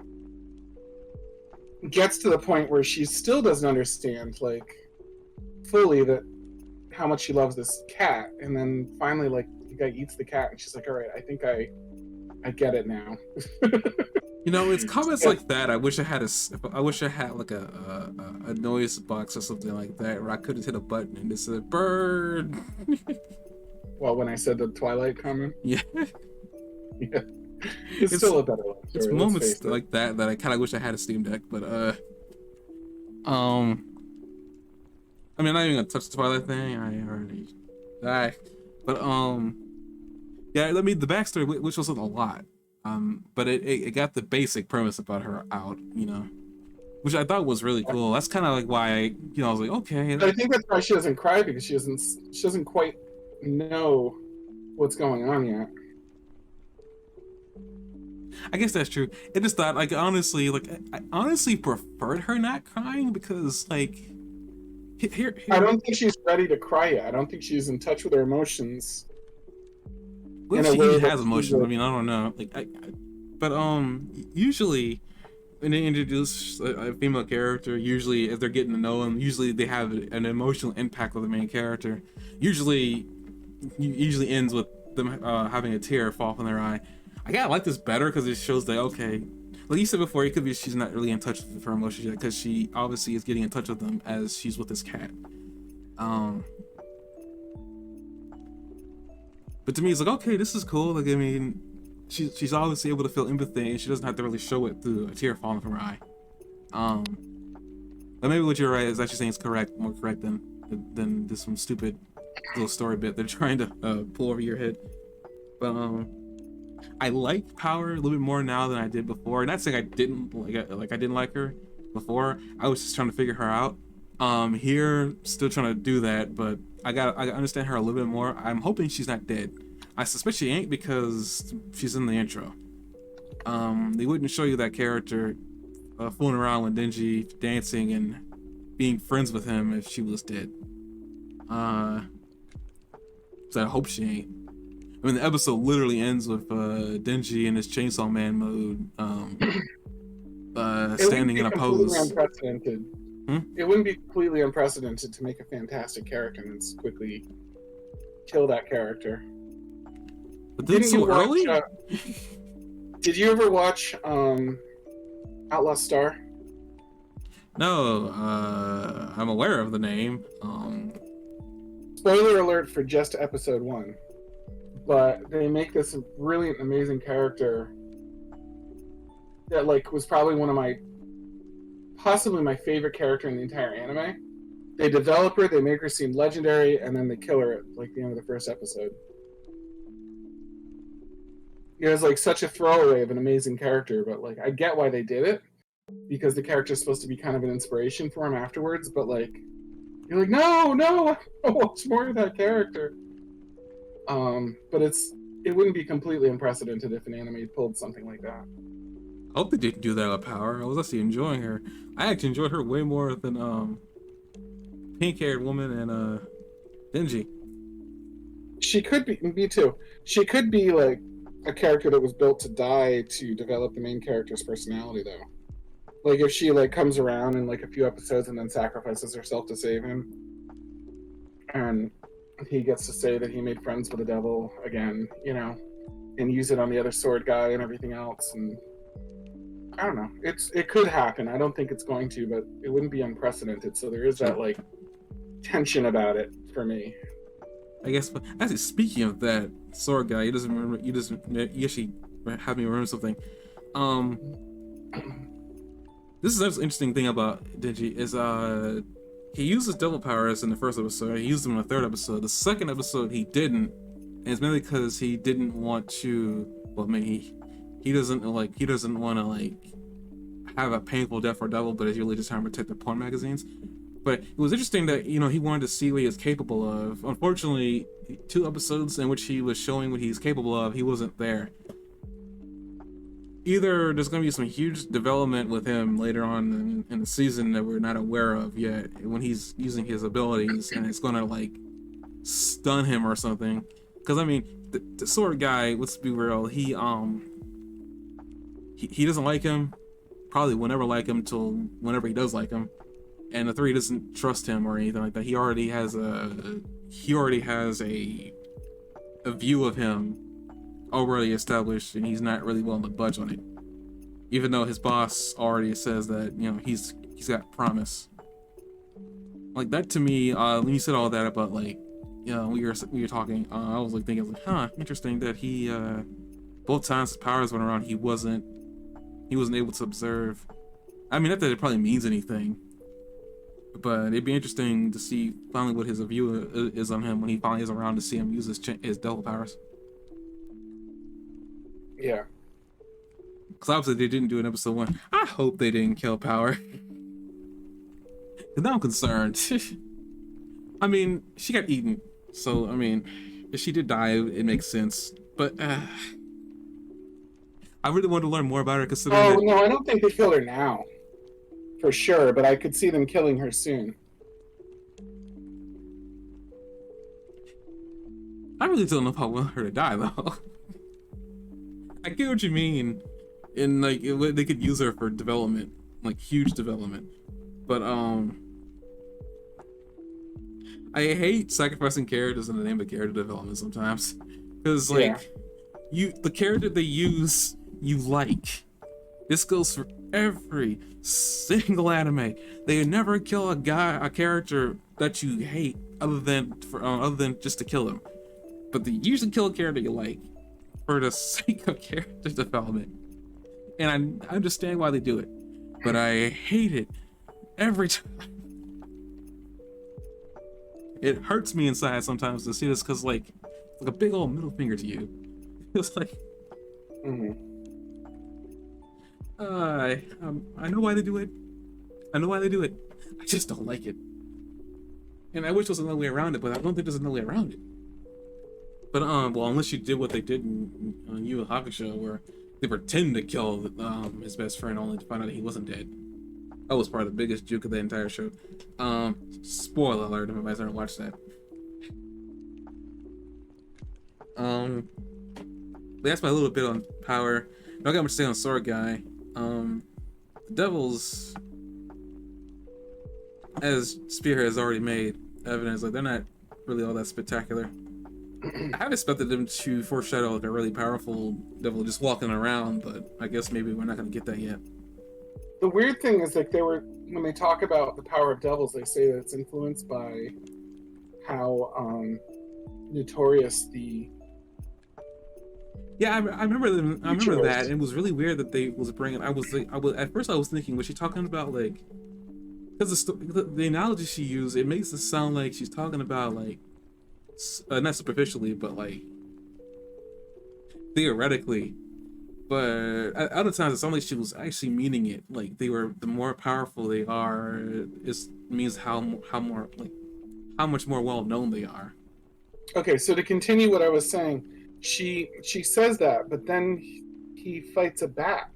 gets to the point where she still doesn't understand like fully that how much she loves this cat. And then finally like the guy eats the cat and she's like, all right, I think I get it now. It's comments like that. I wish I had like a noise box or something like that where I could have hit a button and it said bird. Well, when I said the Twilight comment? Yeah. Yeah. It's still a better one. It's moments like that I kind of wish I had a Steam Deck, but I mean, I'm not even gonna touch the Twilight thing. I already, but yeah. I mean, the backstory, which wasn't a lot, but it got the basic premise about her out, which I thought was really cool. That's kind of like why I was like, okay. But I think that's why she doesn't cry, because she doesn't quite know what's going on yet. I guess that's true. I just thought, like, honestly, I honestly preferred her not crying because, like, here. I don't think she's ready to cry yet. I don't think she's in touch with her emotions. Well, she has emotions. I mean, I don't know. Like, but usually when they introduce a female character, usually if they're getting to know them, usually they have an emotional impact with the main character. Usually ends with them having a tear fall from their eye. I gotta like this better because it shows that, okay, like you said before, it could be she's not really in touch with her emotions yet because she obviously is getting in touch with them as she's with this cat. But to me, it's like, okay, this is cool. Like, I mean, she's obviously able to feel empathy and she doesn't have to really show it through a tear falling from her eye. But maybe what you're right is actually saying is more correct than this some stupid little story bit they're trying to pull over your head. But I like Power a little bit more now than I did before. Not saying I didn't I didn't like her before. I was just trying to figure her out. Here, still trying to do that, but I understand her a little bit more. I'm hoping she's not dead. I suspect she ain't because she's in the intro. They wouldn't show you that character fooling around with Denji, dancing and being friends with him if she was dead. So I hope she ain't. I mean, the episode literally ends with Denji in his Chainsawman mode, standing in a pose. Unprecedented. It wouldn't be completely unprecedented to make a fantastic character and quickly kill that character. But then Didn't you so watch? early? Did you ever watch Outlaw Star? No, I'm aware of the name. Spoiler alert for just episode 1. But they make this brilliant, amazing character that like was probably one of possibly my favorite character in the entire anime. They develop her, they make her seem legendary, and then they kill her at like the end of the first episode. It was like such a throwaway of an amazing character, but like I get why they did it because the character is supposed to be kind of an inspiration for him afterwards. But like you're like, no, I want to watch more of that character. But it wouldn't be completely unprecedented if an anime pulled something like that. I hope they didn't do that with Power. I was actually enjoying her. I actually enjoyed her way more than pink-haired woman and Denji. She could be, me too. She could be like a character that was built to die to develop the main character's personality, though. Like if she like comes around in like a few episodes and then sacrifices herself to save him, and he gets to say that he made friends with the devil again, and use it on the other sword guy and everything else. And I don't know. It could happen. I don't think it's going to, but it wouldn't be unprecedented. So there is that like tension about it for me. I guess. Actually, speaking of that sword guy, you actually have me remember something. This is the interesting thing about Denji is he uses devil powers in the first episode. He used them in the third episode. The second episode he didn't, and it's mainly because he didn't want to. Well, maybe he doesn't want to like have a painful death for devil, but it's really just trying to protect the porn magazines. But it was interesting that he wanted to see what he was capable of. Unfortunately, 2 episodes in which he was showing what he's capable of, he wasn't there. Either there's going to be some huge development with him later on in the season that we're not aware of yet when he's using his abilities, and it's going to like stun him or something. Because I mean, the sword guy, let's be real, he doesn't like him. Probably will never like him till whenever he does like him. And the 3 doesn't trust him or anything like that. He already has a view of him already established, and he's not really willing to budge on it. Even though his boss already says that he's got promise. Like that to me, when you said all that about like when you were talking, I was like thinking like, interesting that he both times his powers went around, he wasn't able to observe. I mean, not that it probably means anything. But it'd be interesting to see finally what his view is on him when he finally is around to see him use his devil powers. Yeah. Because obviously they didn't do it in episode 1. I hope they didn't kill Power. Because now I'm concerned. I mean, she got eaten. So, I mean, if she did die, it makes sense. But, I really want to learn more about her considering no, I don't think they killed her now. For sure, but I could see them killing her soon. I really don't know if I want her to die, though. I get what you mean. And, like, they could use her for development. Like, huge development. But, I hate sacrificing characters in the name of character development sometimes. Because, like, the character they use, you like. This goes for every single anime. They never kill a character that you hate other than just to kill him. But they usually kill a character you like for the sake of character development. And I understand why they do it, but I hate it every time. It hurts me inside sometimes to see this because like a big old middle finger to you. It's like. I know why they do it. I just don't like it. And I wish there was another way around it, but I don't think there's another way around it. But well, unless you did what they did in Yu Yu Hakusho, where they pretend to kill his best friend only to find out he wasn't dead. That was probably the biggest juke of the entire show. Spoiler alert if anybody's ever watched that. That's my little bit on Power. I don't got much to say on Sword Guy. The Devils, as Spear has already made evidence, like they're not really all that spectacular. I have expected them to foreshadow like a really powerful devil just walking around, but I guess maybe we're not gonna get that yet. The weird thing is, like, when they talk about the power of devils, they say that it's influenced by how notorious the Yeah, I remember them. I remember creature that. is. It was really weird that they was bringing. I was like, I was at first I was thinking, was she talking about like, because the analogy she used, it makes it sound like she's talking about like, not superficially, but like theoretically. But at other times, it sounded like she was actually meaning it. Like they were, the more powerful they are, it means how more like how much more well known they are. Okay, so to continue what I was saying, she says that, but then he fights a bat,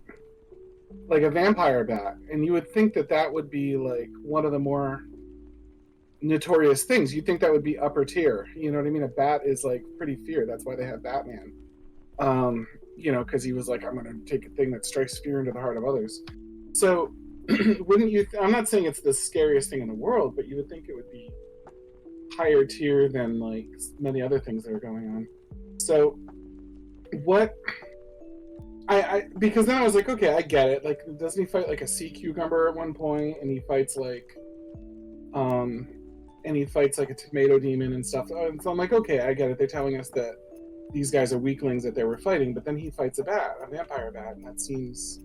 like a vampire bat, and you would think that that would be like one of the more notorious things. You'd think that would be upper tier. You know what I mean? A bat is like pretty feared. That's why they have Batman. Because he was like, I'm going to take a thing that strikes fear into the heart of others. So, wouldn't you? I'm not saying it's the scariest thing in the world, but you would think it would be higher tier than like many other things that are going on. So, what? Because then I was like, okay, I get it. Like, doesn't he fight like a sea cucumber at one point, and he fights like, and he fights like a tomato demon and stuff. And so I'm like, okay, I get it. They're telling us that these guys are weaklings that they were fighting, but then he fights a bat, a vampire bat, and that seems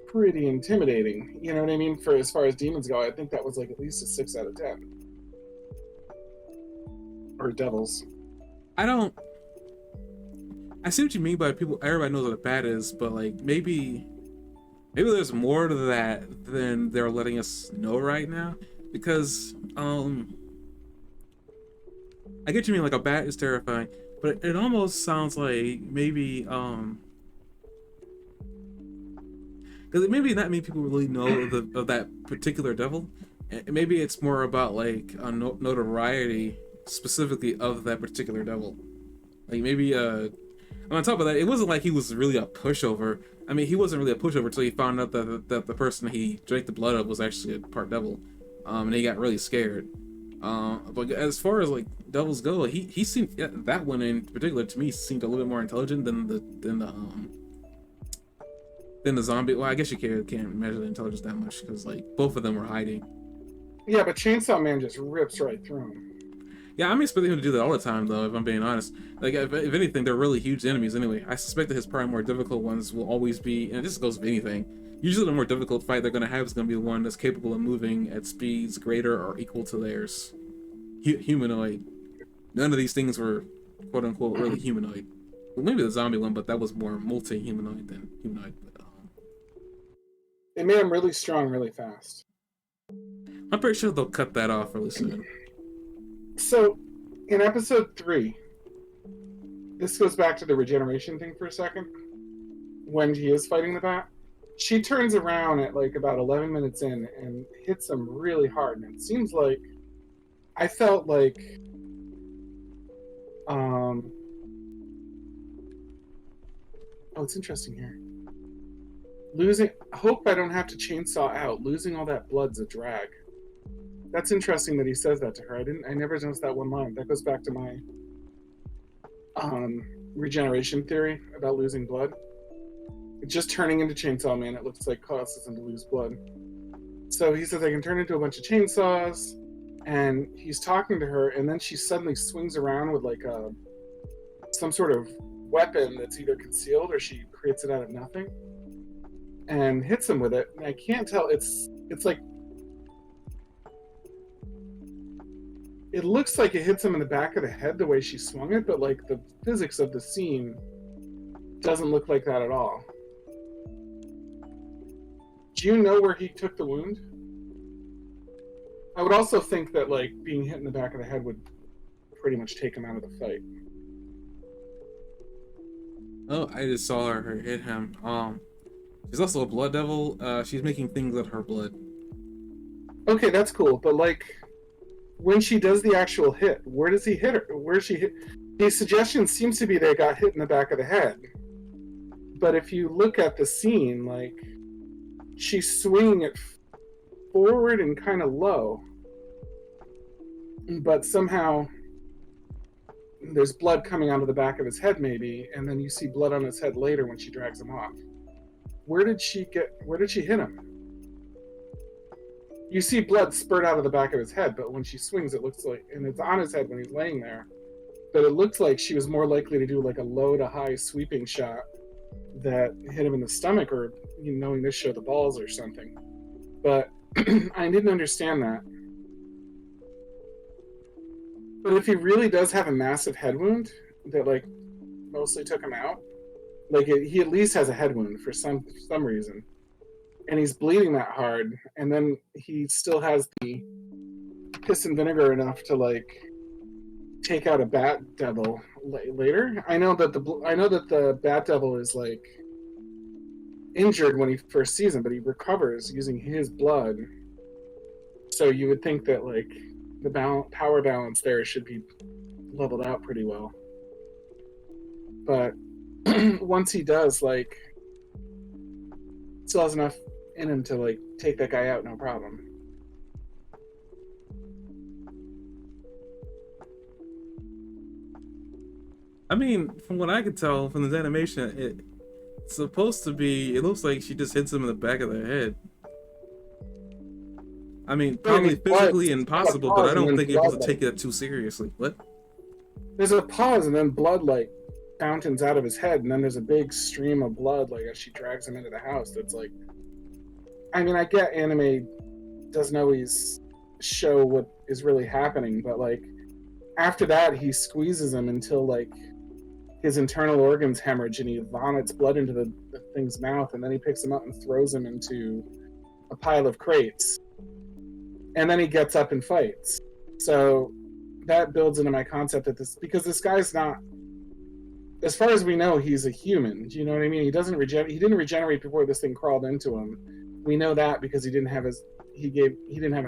pretty intimidating. You know what I mean? For as far as demons go, I think that was like at least a 6 out of 10. Or devils. I don't. I see what you mean by people. Everybody knows what a bat is, but like maybe there's more to that than they're letting us know right now. Because I get you mean like a bat is terrifying, but it almost sounds like maybe because maybe not many people really know of that particular devil. Maybe it's more about like a notoriety specifically of that particular devil. Like maybe on top of that, it wasn't like he was really a pushover. I mean, he wasn't really a pushover until he found out that the person he drank the blood of was actually a part devil, and he got really scared. But as far as like devils go, he seemed, yeah, that one in particular to me seemed a little bit more intelligent than the zombie. Well, I guess you can't measure the intelligence that much because like both of them were hiding. Yeah, but Chainsawman just rips right through him. Yeah, I'm expecting him to do that all the time, though, if I'm being honest. Like, if anything, they're really huge enemies anyway. I suspect that his probably more difficult ones will always be, and this goes with anything, usually the more difficult fight they're going to have is going to be the one that's capable of moving at speeds greater or equal to theirs. Humanoid. None of these things were, quote-unquote, really humanoid. Well, maybe the zombie one, but that was more multi-humanoid than humanoid. But, They made him really strong really fast. I'm pretty sure they'll cut that off really soon. So, in episode 3, this goes back to the regeneration thing for a second. When he is fighting the bat, she turns around at like about 11 minutes in and hits him really hard. And it seems like I felt like oh, it's interesting here. Hope I don't have to chainsaw out. Losing all that blood's a drag. That's interesting that he says that to her. I never noticed that one line. That goes back to my regeneration theory about losing blood. Just turning into Chainsawman, it looks like causes him to lose blood. So he says I can turn into a bunch of chainsaws, and he's talking to her, and then she suddenly swings around with like some sort of weapon that's either concealed or she creates it out of nothing, and hits him with it. And I can't tell. It's like, it looks like it hits him in the back of the head the way she swung it, but like the physics of the scene doesn't look like that at all. Do you know where he took the wound? I would also think that like being hit in the back of the head would pretty much take him out of the fight. Oh, I just saw her hit him. She's also a blood devil. She's making things out of her blood. Okay, that's cool, but like, when she does the actual hit, where does he hit her? Where's she hit? His suggestion seems to be they got hit in the back of the head. But if you look at the scene, like, she's swinging it forward and kind of low. But somehow there's blood coming out of the back of his head maybe, and then you see blood on his head later when she drags him off. Where did she hit him? You see blood spurt out of the back of his head, but when she swings, it looks like, and it's on his head when he's laying there, but it looks like she was more likely to do like a low to high sweeping shot that hit him in the stomach, or knowing this show, the balls or something. But I didn't understand that. But if he really does have a massive head wound that like mostly took him out, like he at least has a head wound for some reason, and he's bleeding that hard, and then he still has the piss and vinegar enough to like take out a bat devil later. I know that the bat devil is like injured when he first sees him, but he recovers using his blood. So you would think that like the power balance there should be leveled out pretty well. But once he does, like, still has enough in him to like take that guy out, no problem. I mean, from what I could tell from this animation, it's supposed to be. It looks like she just hits him in the back of the head. I mean, probably physically impossible, but I don't think you're supposed to take it too seriously. What? There's a pause, and then blood like fountains out of his head, and then there's a big stream of blood like as she drags him into the house. That's like, I mean, I get anime doesn't always show what is really happening, but like after that, he squeezes him until like his internal organs hemorrhage, and he vomits blood into the thing's mouth, and then he picks him up and throws him into a pile of crates, and then he gets up and fights. So that builds into my concept that because this guy's not, as far as we know, he's a human. Do you know what I mean? He didn't regenerate before this thing crawled into him. We know that because he didn't have an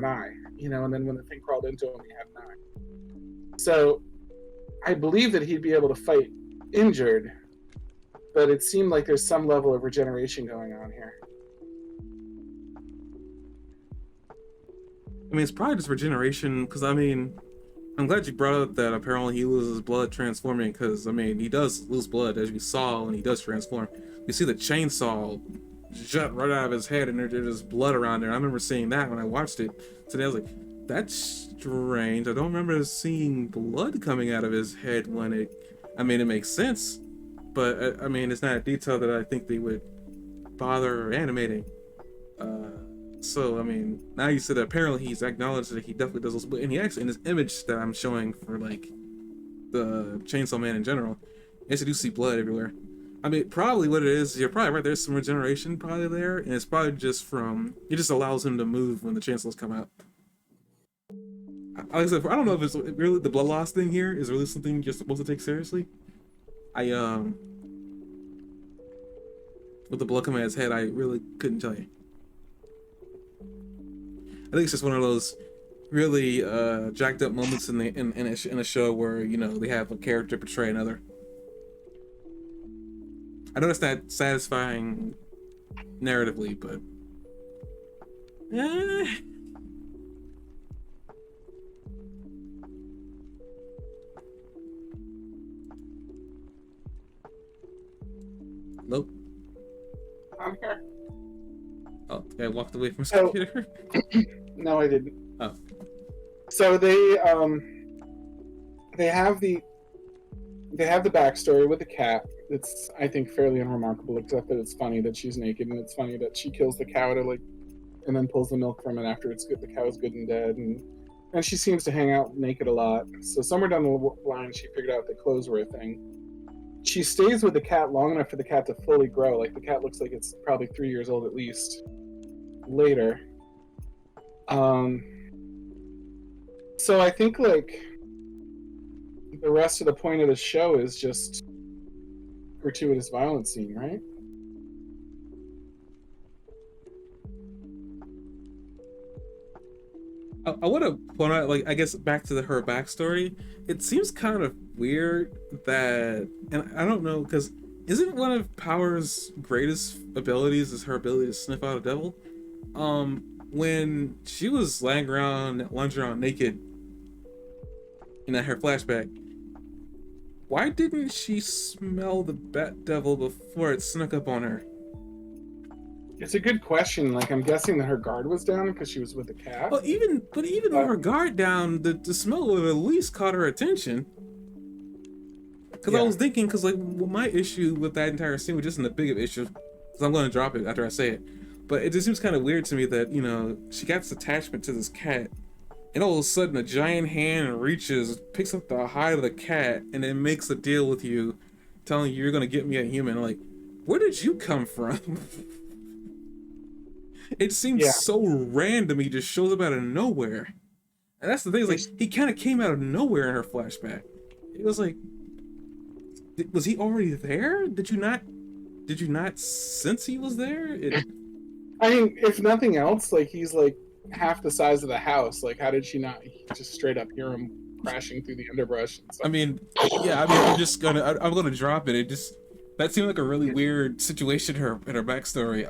eye, and then when the thing crawled into him, he had an eye. So I believe that he'd be able to fight injured, but it seemed like there's some level of regeneration going on here. I mean, it's probably just regeneration, because I mean, I'm glad you brought up that apparently he loses blood transforming, because I mean, he does lose blood, as you saw, when he does transform. You see the chainsaw jut right out of his head, and there's just blood around there. I remember seeing that when I watched it today. I was like, that's strange. I don't remember seeing blood coming out of his head when it makes sense, but I mean, it's not a detail that I think they would bother animating. So I mean, now you said that apparently he's acknowledged that he definitely does those, and he actually, in this image that I'm showing for like the Chainsawman in general, you actually do see blood everywhere. I mean, probably what it is, you're probably right, there's some regeneration probably there, and it's probably just it just allows him to move when the chainsaws come out. Like I said, I don't know if it's really the blood loss thing here is really something you're supposed to take seriously. With the blood coming out of his head, I really couldn't tell you. I think it's just one of those really jacked up moments in a show where they have a character portray another. I know it's not satisfying narratively, but nope. I'm here. Oh, I walked away from his computer. No, I didn't. Oh. So they have the backstory with the cat. It's, I think, fairly unremarkable, except that it's funny that she's naked, and it's funny that she kills the cow and then pulls the milk from it after it's good. The cow is good and dead, and she seems to hang out naked a lot. So somewhere down the line, she figured out that clothes were a thing. She stays with the cat long enough for the cat to fully grow. Like, the cat looks like it's probably 3 years old at least. Later. So I think, like, the rest of the point of the show is just gratuitous violence scene, right? I want to point out, like, I guess back to her backstory. It seems kind of weird that, and I don't know, because isn't one of Power's greatest abilities is her ability to sniff out a devil? When she was lunging around naked in her flashback, why didn't she smell the bat devil before it snuck up on her? It's a good question. Like, I'm guessing that her guard was down because she was with the cat. Well, even with But her guard down, the smell would have at least caught her attention. Because I yeah, was thinking, because like my issue with that entire scene was just a big of issue. Because I'm going to drop it after I say it. But it just seems kind of weird to me that, you know, she got this attachment to this cat, and all of a sudden a giant hand reaches, picks up the hide of the cat, and then makes a deal with you, telling you you're going to get me a human. Like, where did you come from? It seems yeah. so random. He just shows up out of nowhere. And that's the thing, is like, he kind of came out of nowhere in her flashback. It was like, was he already there? Did you not sense he was there? I mean, if nothing else, like he's like half the size of the house. Like, how did she not just straight up hear him crashing through the underbrush and stuff? I mean, yeah, I mean, I'm gonna drop it. It just, that seemed like a really weird situation in her backstory.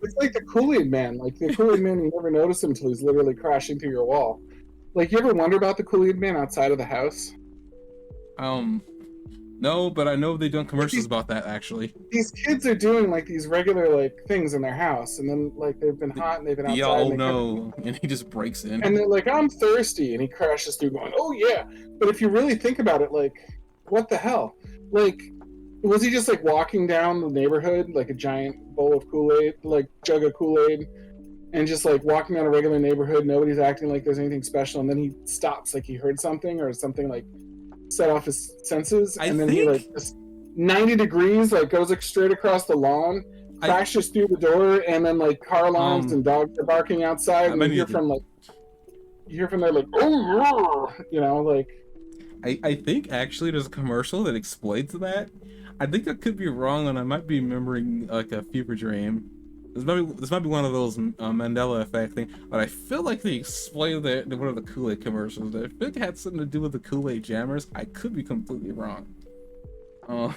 It's like the Kool-Aid Man. Like the Kool-Aid Man, you never notice him until he's literally crashing through your wall. Like, you ever wonder about the Kool-Aid Man outside of the house? um, no, but I know they've done commercials about that actually. These kids are doing like these regular like things in their house, and then like they've been hot and they've been outside. Yeah, oh and no, and he just breaks in. And they're like, I'm thirsty, and he crashes through going, oh yeah. But if you really think about it, like, what the hell? Like, was he just like walking down the neighborhood like a giant bowl of Kool-Aid, like jug of Kool-Aid, and just like walking down a regular neighborhood, nobody's acting like there's anything special, and then he stops like he heard something or something like set off his senses, and then he like just 90 degrees like goes like straight across the lawn, crashes through the door, and then like car alarms and dogs are barking outside, and you hear from there like, oh, you know, like. I think actually there's a commercial that explains that. I think I could be wrong, and I might be remembering like a fever dream. This might be one of those Mandela effect thing, but I feel like they explained that in one of the Kool-Aid commercials. I think it had something to do with the Kool-Aid jammers. I could be completely wrong.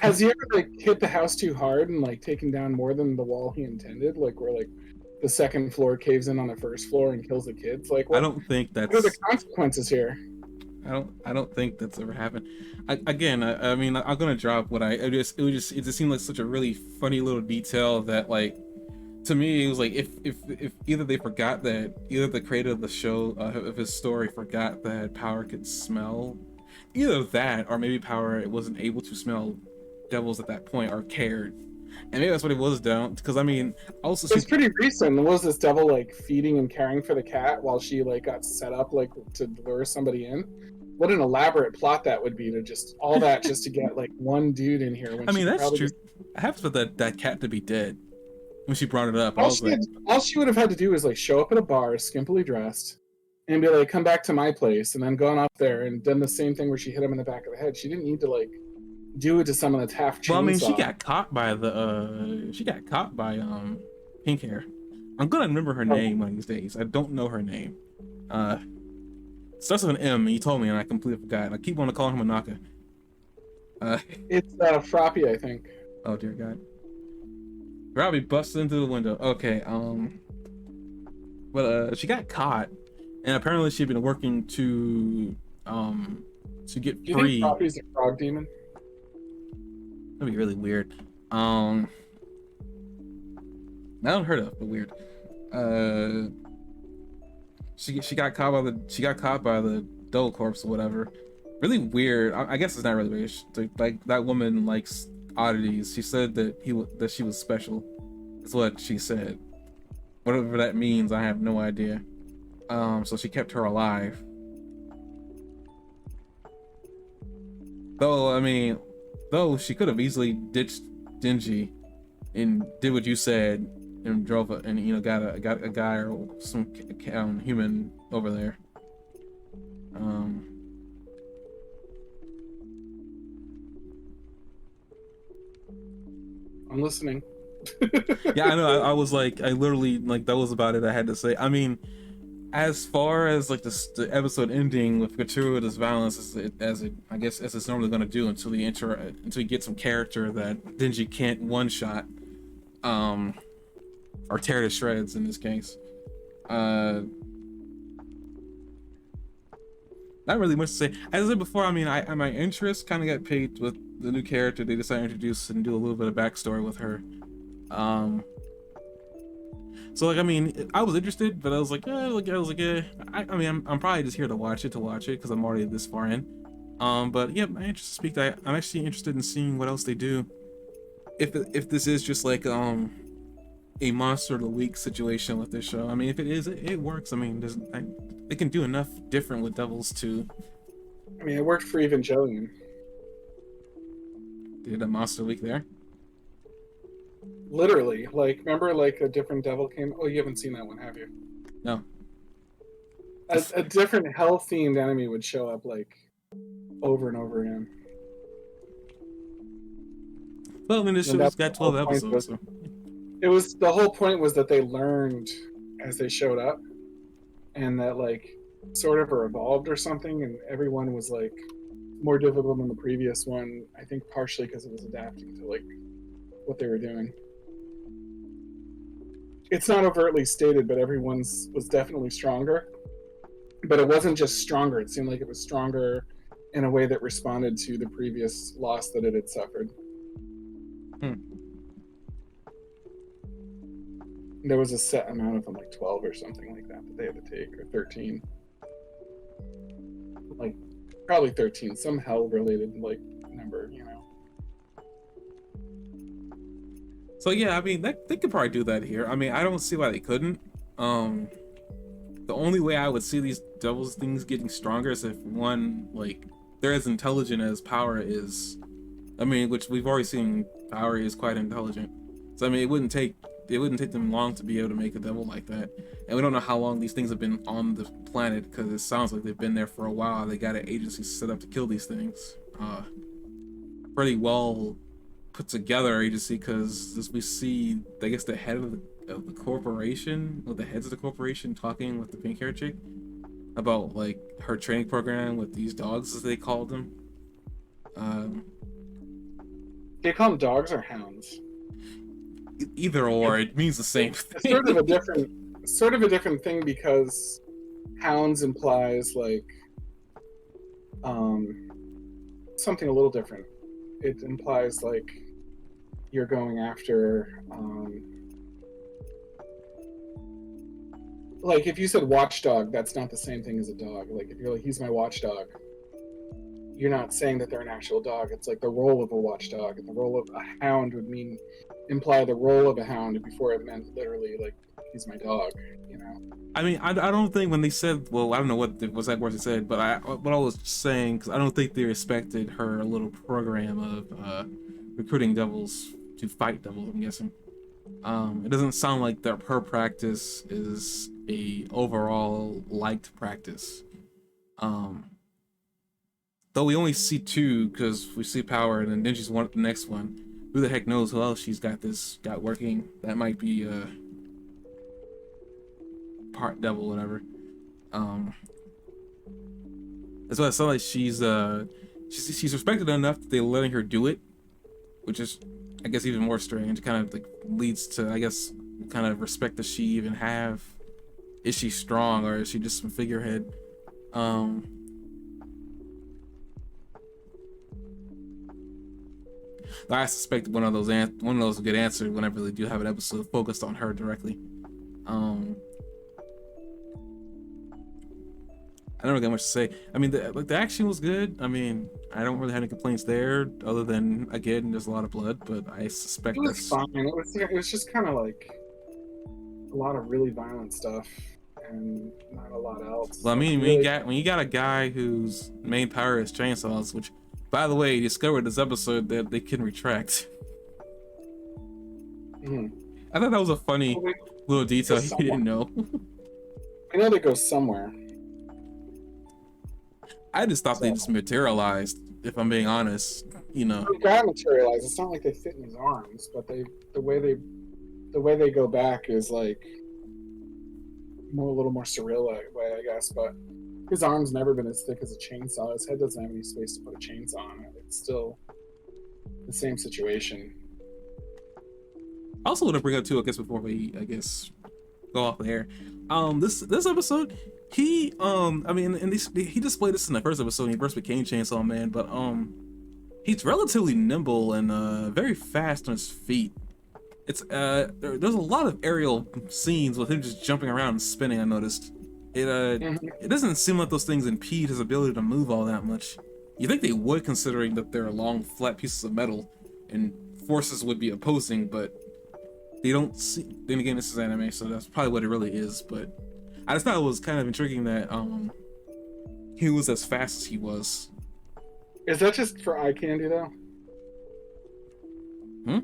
Has he ever like hit the house too hard and like taken down more than the wall he intended? Like where like the second floor caves in on the first floor and kills the kids? Like, I don't think that's. What are the consequences here? I don't think that's ever happened. I mean, I'm gonna drop what it just seemed like such a really funny little detail that, like, to me it was like if either they forgot that, either the creator of the show of his story forgot that Power could smell, either that or maybe Power wasn't able to smell devils at that point or cared, and maybe that's what it was down, because I mean also it's pretty recent. Was this devil like feeding and caring for the cat while she like got set up like to lure somebody in? What an elaborate plot that would be, to just all that just to get like one dude in here. When I mean, that's true. I have to put that cat to be dead when she brought it up. All she would have had to do is like show up at a bar skimpily dressed and be like, come back to my place, and then gone up there and done the same thing where she hit him in the back of the head. She didn't need to like do it to someone that's half chainsaw. Well, I mean, she got caught by Pink Hair. I'm gonna remember her name one of these days. I don't know her name. Starts with an M, and you told me, and I completely forgot. I keep on calling him Manaka. It's Froppy, I think. Oh dear God. Robbie busted into the window. Okay, but she got caught, and apparently she'd been working to get free. Do you think Froppy's a frog demon? That'd be really weird. Not unheard of, but weird. She got caught by the Dole Corpse or whatever. Really weird. I guess it's not really weird. Like, that woman likes oddities. She said that she was special. That's what she said. Whatever that means, I have no idea. So she kept her alive. Though she could have easily ditched Denji and did what you said and drove it, and you know, got a guy or some human over there. I'm listening. Yeah, I know. I was like, I literally, like, that was about it I had to say. I mean, as far as like the episode ending with gratuitous violence as it's normally going to do until you get some character that Denji can't one shot, or tear to shreds in this case. Not really much to say. As I said before, I mean, my interest kind of got piqued with the new character they decided to introduce and do a little bit of backstory with her. Um, so like, I mean, I was interested, but I was like, eh. I mean, I'm probably just here to watch it because I'm already this far in. But yeah, my interest speaked. I'm actually interested in seeing what else they do. If this is just like a monster of the week situation with this show. I mean, if it is, it works. I mean, they can do enough different with Devils to. I mean, it worked for Evangelion. Did a monster week there? Literally, like, remember, like, a different devil came. Oh, you haven't seen that one, have you? No. A different hell-themed enemy would show up, like, over and over again. Well, I mean, this And show's that's got the whole 12 point episodes. So. It was the whole point was that they learned as they showed up, and that like sort of are evolved or something, and everyone was like more difficult than the previous one. I think partially because it was adapting to like what they were doing. It's not overtly stated, but everyone's was definitely stronger. But it wasn't just stronger. It seemed like it was stronger in a way that responded to the previous loss that it had suffered. There was a set amount of them, like 12 or something like that they had to take, or 13. Like, probably 13, some hell-related, like, number, you know. So yeah, I mean, they could probably do that here. I mean, I don't see why they couldn't. The only way I would see these Devils things getting stronger is if one, like, they're as intelligent as Power is. I mean, which we've already seen Power is quite intelligent. So I mean, it wouldn't take them long to be able to make a devil like that. And we don't know how long these things have been on the planet, because it sounds like they've been there for a while. They got an agency set up to kill these things. Pretty well put together agency, because as we see, I guess the head of the corporation, or the heads of the corporation, talking with the pink hair chick about like her training program with these dogs, as they called them. They call them dogs or hounds? Either or, it means the same thing. It's sort of a different thing, because hounds implies like something a little different. It implies like you're going after like if you said watchdog, that's not the same thing as a dog. Like if you're like, he's my watchdog, you're not saying that they're an actual dog. It's like the role of a watchdog, and the role of a hound would imply the role of a hound before it meant literally like he's my dog, you know. I mean, I don't think when they said, well, I don't know what was that word they said, but what I was saying, because I don't think they respected her little program of recruiting devils to fight devils, I'm guessing. It doesn't sound like her practice is a overall liked practice. Though we only see two, because we see Power and then she's one at the next one. Who the heck knows who else she's got working? That might be part devil, whatever. That's why it sounds like she's respected enough that they're letting her do it, which is, I guess, even more strange. It kind of like leads to, I guess, kind of respect does she even have? Is she strong, or is she just some figurehead? I suspect one of those will get answered whenever they do have an episode focused on her directly. I don't really got much to say. I mean, the action was good. I mean, I don't really have any complaints there, other than, again, there's a lot of blood. But I suspect it was fine. It was just kind of like a lot of really violent stuff and not a lot else. Well, I mean, really... when you got a guy whose main power is chainsaws, which, by the way, discovered this episode that they can retract. I thought that was a funny little detail you didn't know. I know they go somewhere. I just thought they just materialized, if I'm being honest. You know, they got materialized. It's not like they fit in his arms, but the way they go back is like a little more surreal way, I guess. But his arm's never been as thick as a chainsaw. His head doesn't have any space to put a chainsaw on it. It's still the same situation. I also want to bring up too, I guess, before we, go off the air. This episode, he I mean, and he displayed this in the first episode when he first became Chainsawman, but he's relatively nimble and very fast on his feet. It's there's a lot of aerial scenes with him just jumping around and spinning. I noticed it doesn't seem like those things impede his ability to move all that much. You think they would, considering that they're long flat pieces of metal and forces would be opposing, but they don't see. Then again, this is anime, so that's probably what it really is. But I just thought it was kind of intriguing that he was as fast as he was. Is that just for eye candy though? Hmm?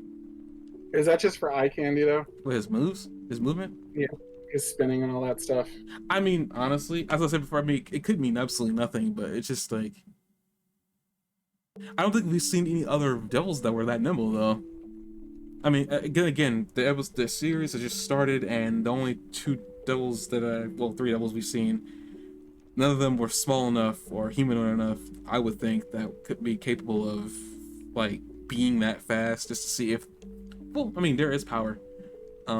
Is that just for eye candy though? What, his moves? His movement? Yeah, his spinning and all that stuff. I mean, honestly, as I said before, I mean, it could mean absolutely nothing, but it's just like, I don't think we've seen any other devils that were that nimble, though. I mean, again, the series has just started, and the only two devils three devils we've seen, none of them were small enough or humanoid enough, I would think, that could be capable of, like, being that fast, just to see if, well, I mean, there is power. I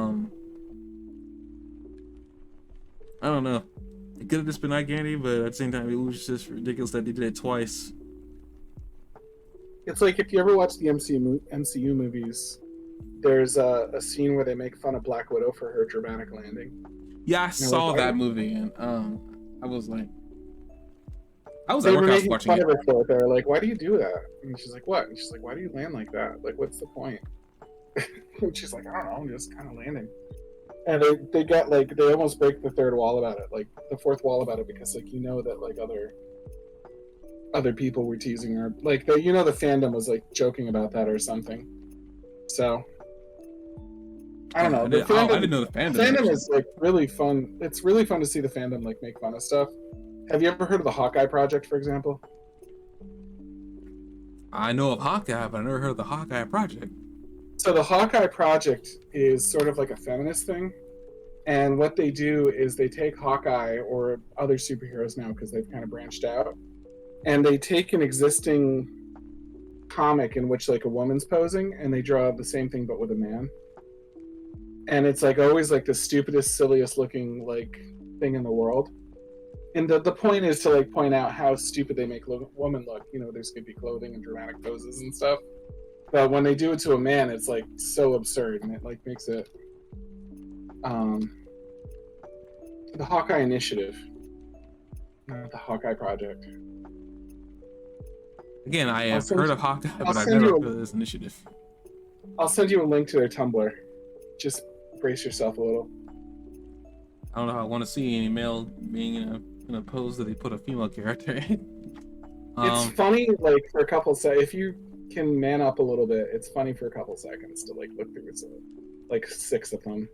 don't know. It could have just been eye candy, but at the same time, it was just ridiculous that they did it twice. It's like if you ever watch the MCU movies, there's a scene where they make fun of Black Widow for her dramatic landing. Yeah, I saw that movie, and I was like, I was at They were work, I was making watching fun it. of her for it. They were like, "Why do you do that?" And she's like, "What?" And she's like, "Why do you land like that? Like, what's the point?" And she's like, "I don't know, I'm just kind of landing." And they got like, they almost break the third wall about it, like the fourth wall about it, because like, you know that like other people were teasing her, like the fandom was like joking about that or something. So I don't know. I didn't know the fandom. Fandom is like really fun. It's really fun to see the fandom like make fun of stuff. Have you ever heard of the Hawkeye Project, for example? I know of Hawkeye, but I never heard of the Hawkeye Project. So the Hawkeye Project is sort of like a feminist thing. And what they do is they take Hawkeye or other superheroes now, because they've kind of branched out, and they take an existing comic in which like a woman's posing, and they draw the same thing but with a man. And it's like always like the stupidest, silliest looking like thing in the world. And the point is to like point out how stupid they make women look. You know, there's skimpy clothing and dramatic poses and stuff. But when they do it to a man, it's like so absurd, and it like makes it the Hawkeye Initiative, not the Hawkeye Project. Again, I have heard of Hawkeye, but I've never heard of this initiative. I'll send you a link to their Tumblr. Just brace yourself a little. I don't know how I want to see any male being in a pose that they put a female character in. It's funny, like for a couple seconds. If you can man up a little bit, it's funny for a couple seconds to like look through it. So, like 6 of them.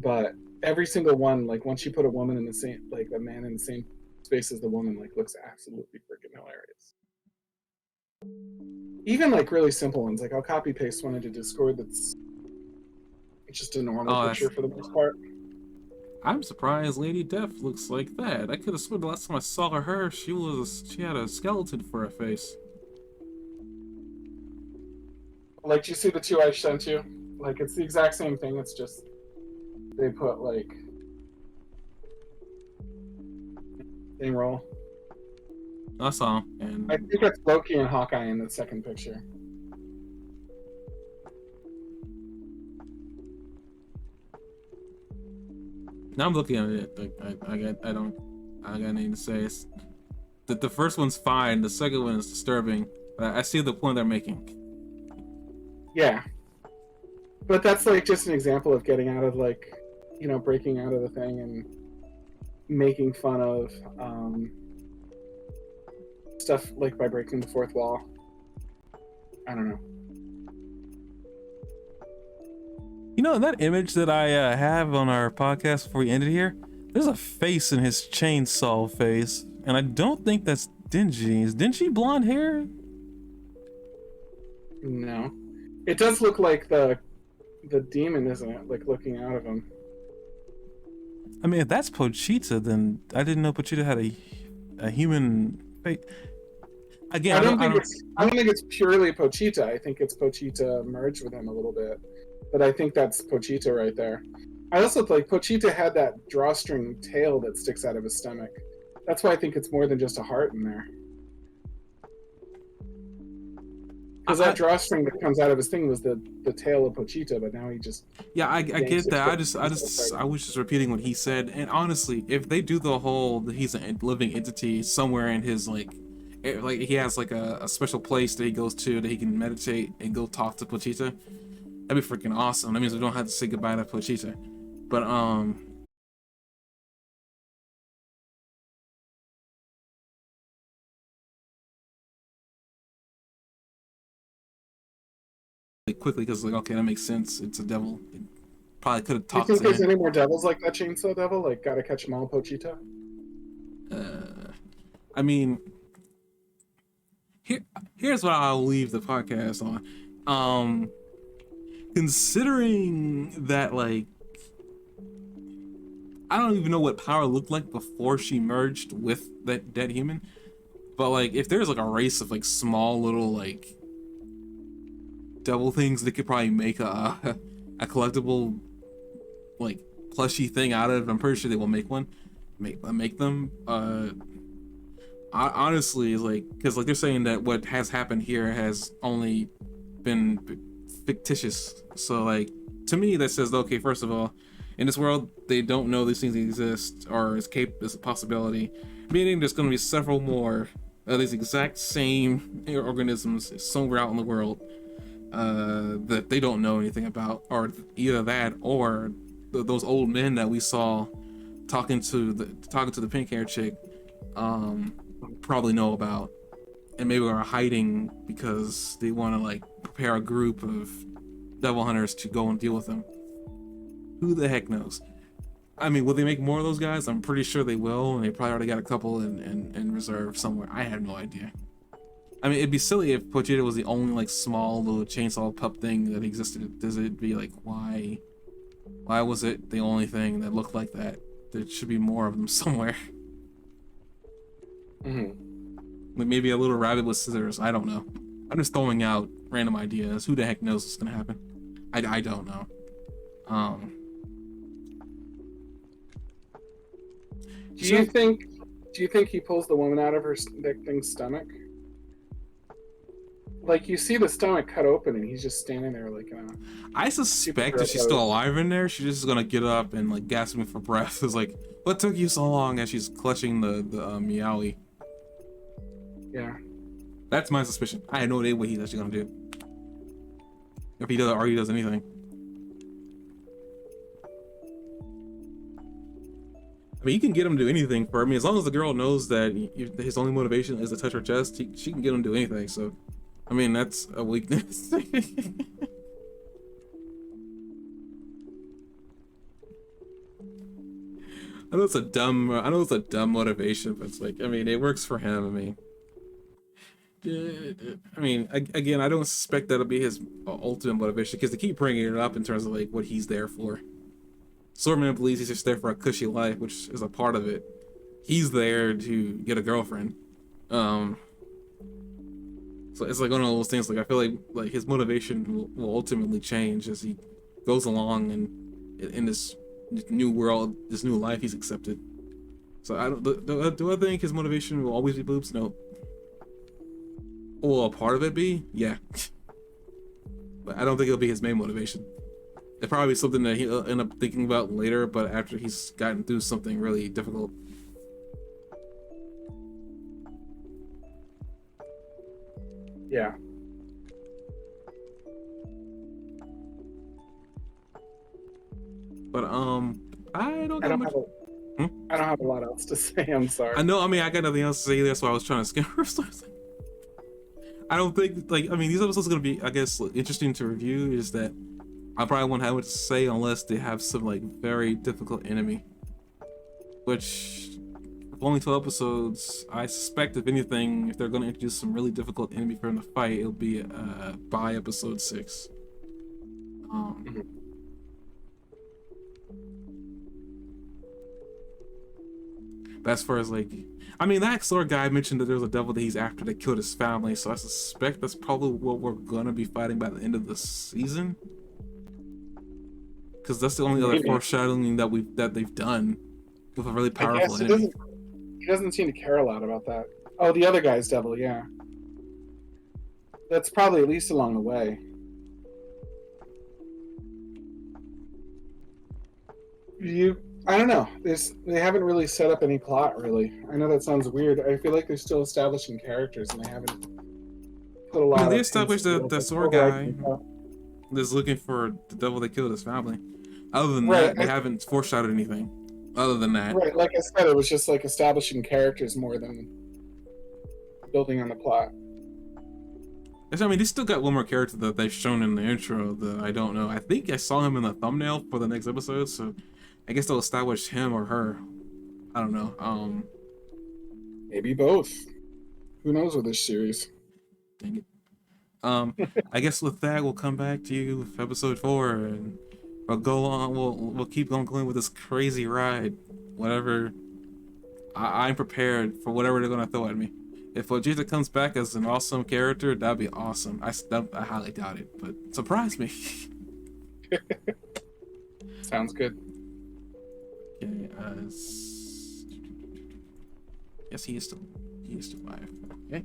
But every single one, like once you put a woman in the same, like a man in the same space as the woman, like looks absolutely freaking hilarious. Even like really simple ones, like I'll copy paste one into Discord that's just a normal picture for the most part. I'm surprised Lady Death looks like that. I could have sworn the last time I saw her, she had a skeleton for a face. Like, do you see the two I sent you? Like, it's the exact same thing. It's just they put like thing roll. I saw him, and I think that's Loki and Hawkeye in the second picture. now I'm looking at it. Like, I got anything to say. It's, the first one's fine. The second one is disturbing. But I see the point they're making. Yeah, but that's like just an example of getting out of like, you know, breaking out of the thing and making fun of stuff like by breaking the fourth wall. I don't know. You know, that image that I have on our podcast before we ended here, there's a face in his chainsaw face, and I don't think that's Denji. Is Denji blonde hair? No. It does look like the demon, isn't it? Like looking out of him. I mean, if that's Pochita, then I didn't know Pochita had a human face. Again, I don't think it's purely Pochita. I think it's Pochita merged with him a little bit. But I think that's Pochita right there. I also like Pochita had that drawstring tail that sticks out of his stomach. That's why I think it's more than just a heart in there. Because that drawstring that comes out of his thing was the tail of Pochita, but now he just yeah, I get that. I was just repeating what he said. And honestly, if they do the whole he's a living entity somewhere in his like he has like a special place that he goes to that he can meditate and go talk to Pochita, that'd be freaking awesome. That means we don't have to say goodbye to Pochita. But like quickly because like okay, that makes sense. It's a devil. It probably could have Do you talked think to there's him. any more devils like that Chainsaw Devil? Like, gotta catch 'em all, Pochita? I mean, here's what I'll leave the podcast on. Considering that like I don't even know what power looked like before she merged with that dead human, but like if there's like a race of like small little like devil things, they could probably make a collectible like plushy thing out of it. I'm pretty sure they will make one, make them. Honestly, like because like they're saying that what has happened here has only been fictitious. So like to me that says okay, first of all, in this world they don't know these things exist or escape is a possibility, meaning there's going to be several more of these exact same organisms somewhere out in the world that they don't know anything about, or either that or those old men that we saw talking to the pink hair chick probably know about, and maybe are hiding because they want to like prepare a group of devil hunters to go and deal with them. Who the heck knows? I mean, will they make more of those guys? I'm pretty sure they will, and they probably already got a couple in reserve somewhere. I have no idea. I mean, it'd be silly if Pochita was the only like small little chainsaw pup thing that existed. Does it be like why was it the only thing that looked like that? There should be more of them somewhere. Like maybe a little rabbit with scissors. I don't know. I'm just throwing out random ideas. Who the heck knows what's gonna happen? I don't know. Do you think he pulls the woman out of her that thing's stomach? Like you see the stomach cut open and he's just standing there like I suspect that she's still alive in there. She's just gonna get up and like gasping for breath. It's like, what took you so long? As she's clutching the meowie. Yeah. That's my suspicion. I had no idea what he's actually gonna do. If he does or he does anything. I mean, you can get him to do anything for. I mean, as long as the girl knows that his only motivation is to touch her chest, she can get him to do anything. So, I mean, that's a weakness. I know it's a dumb motivation, but it's like, I mean, it works for him. I mean, again, I don't suspect that'll be his ultimate motivation because they keep bringing it up in terms of like what he's there for. Swordman believes he's just there for a cushy life, which is a part of it. He's there to get a girlfriend. So it's like one of those things. Like I feel like his motivation will ultimately change as he goes along and in this new world, this new life he's accepted. So I don't. Do I think his motivation will always be boobs? No. Will a part of it be? Yeah. But I don't think it'll be his main motivation. It's probably something that he'll end up thinking about later, but after he's gotten through something really difficult. Yeah. But I don't have a lot else to say. I'm sorry. I know. I mean, I got nothing else to say. That's why I was trying to skim her. I don't think I mean these episodes are gonna be, I guess, interesting to review. Is that I probably won't have much to say unless they have some like very difficult enemy. Which, with only 12 episodes, I suspect if anything, if they're gonna introduce some really difficult enemy for him to fight, it'll be by episode 6. But as far as like, I mean, that sword guy mentioned that there's a devil that he's after that killed his family, so I suspect that's probably what we're gonna be fighting by the end of the season. because that's the only other Maybe. foreshadowing that they've done with a really I powerful guess enemy. he doesn't seem to care a lot about that. Oh, the other guy's devil, yeah. That's probably at least along the way. I don't know. They haven't really set up any plot, really. I know that sounds weird. I feel like they're still establishing characters, and they haven't put a I mean, lot they of hints established into the it. sword guy that's looking for the devil that killed his family. Other than Right, that, they haven't foreshadowed anything. Other than that, right. Like I said, it was just like establishing characters more than building on the plot. I mean, they still got one more character that they've shown in the intro that I don't know. I think I saw him in the thumbnail for the next episode, so I guess they'll establish him or her. I don't know. Maybe both. Who knows with this series? Dang it. I guess with that, we'll come back to you with episode 4, and we'll go on. We'll keep going with this crazy ride. Whatever. I'm prepared for whatever they're gonna throw at me. If Vegeta comes back as an awesome character, that'd be awesome. I highly doubt it, but surprise me. Sounds good. Okay. Yes, he is still alive. Okay.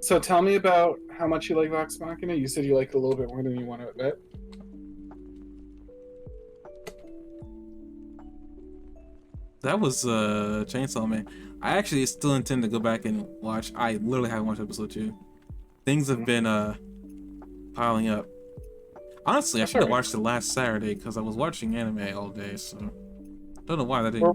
So tell me about how much you like Vox Machina. You said you liked it a little bit more than you want to admit. That was Chainsawman. I actually still intend to go back and watch. I literally haven't watched episode 2. Things have been piling up. Honestly, I should have watched it last Saturday because I was watching anime all day. So don't know why that didn't.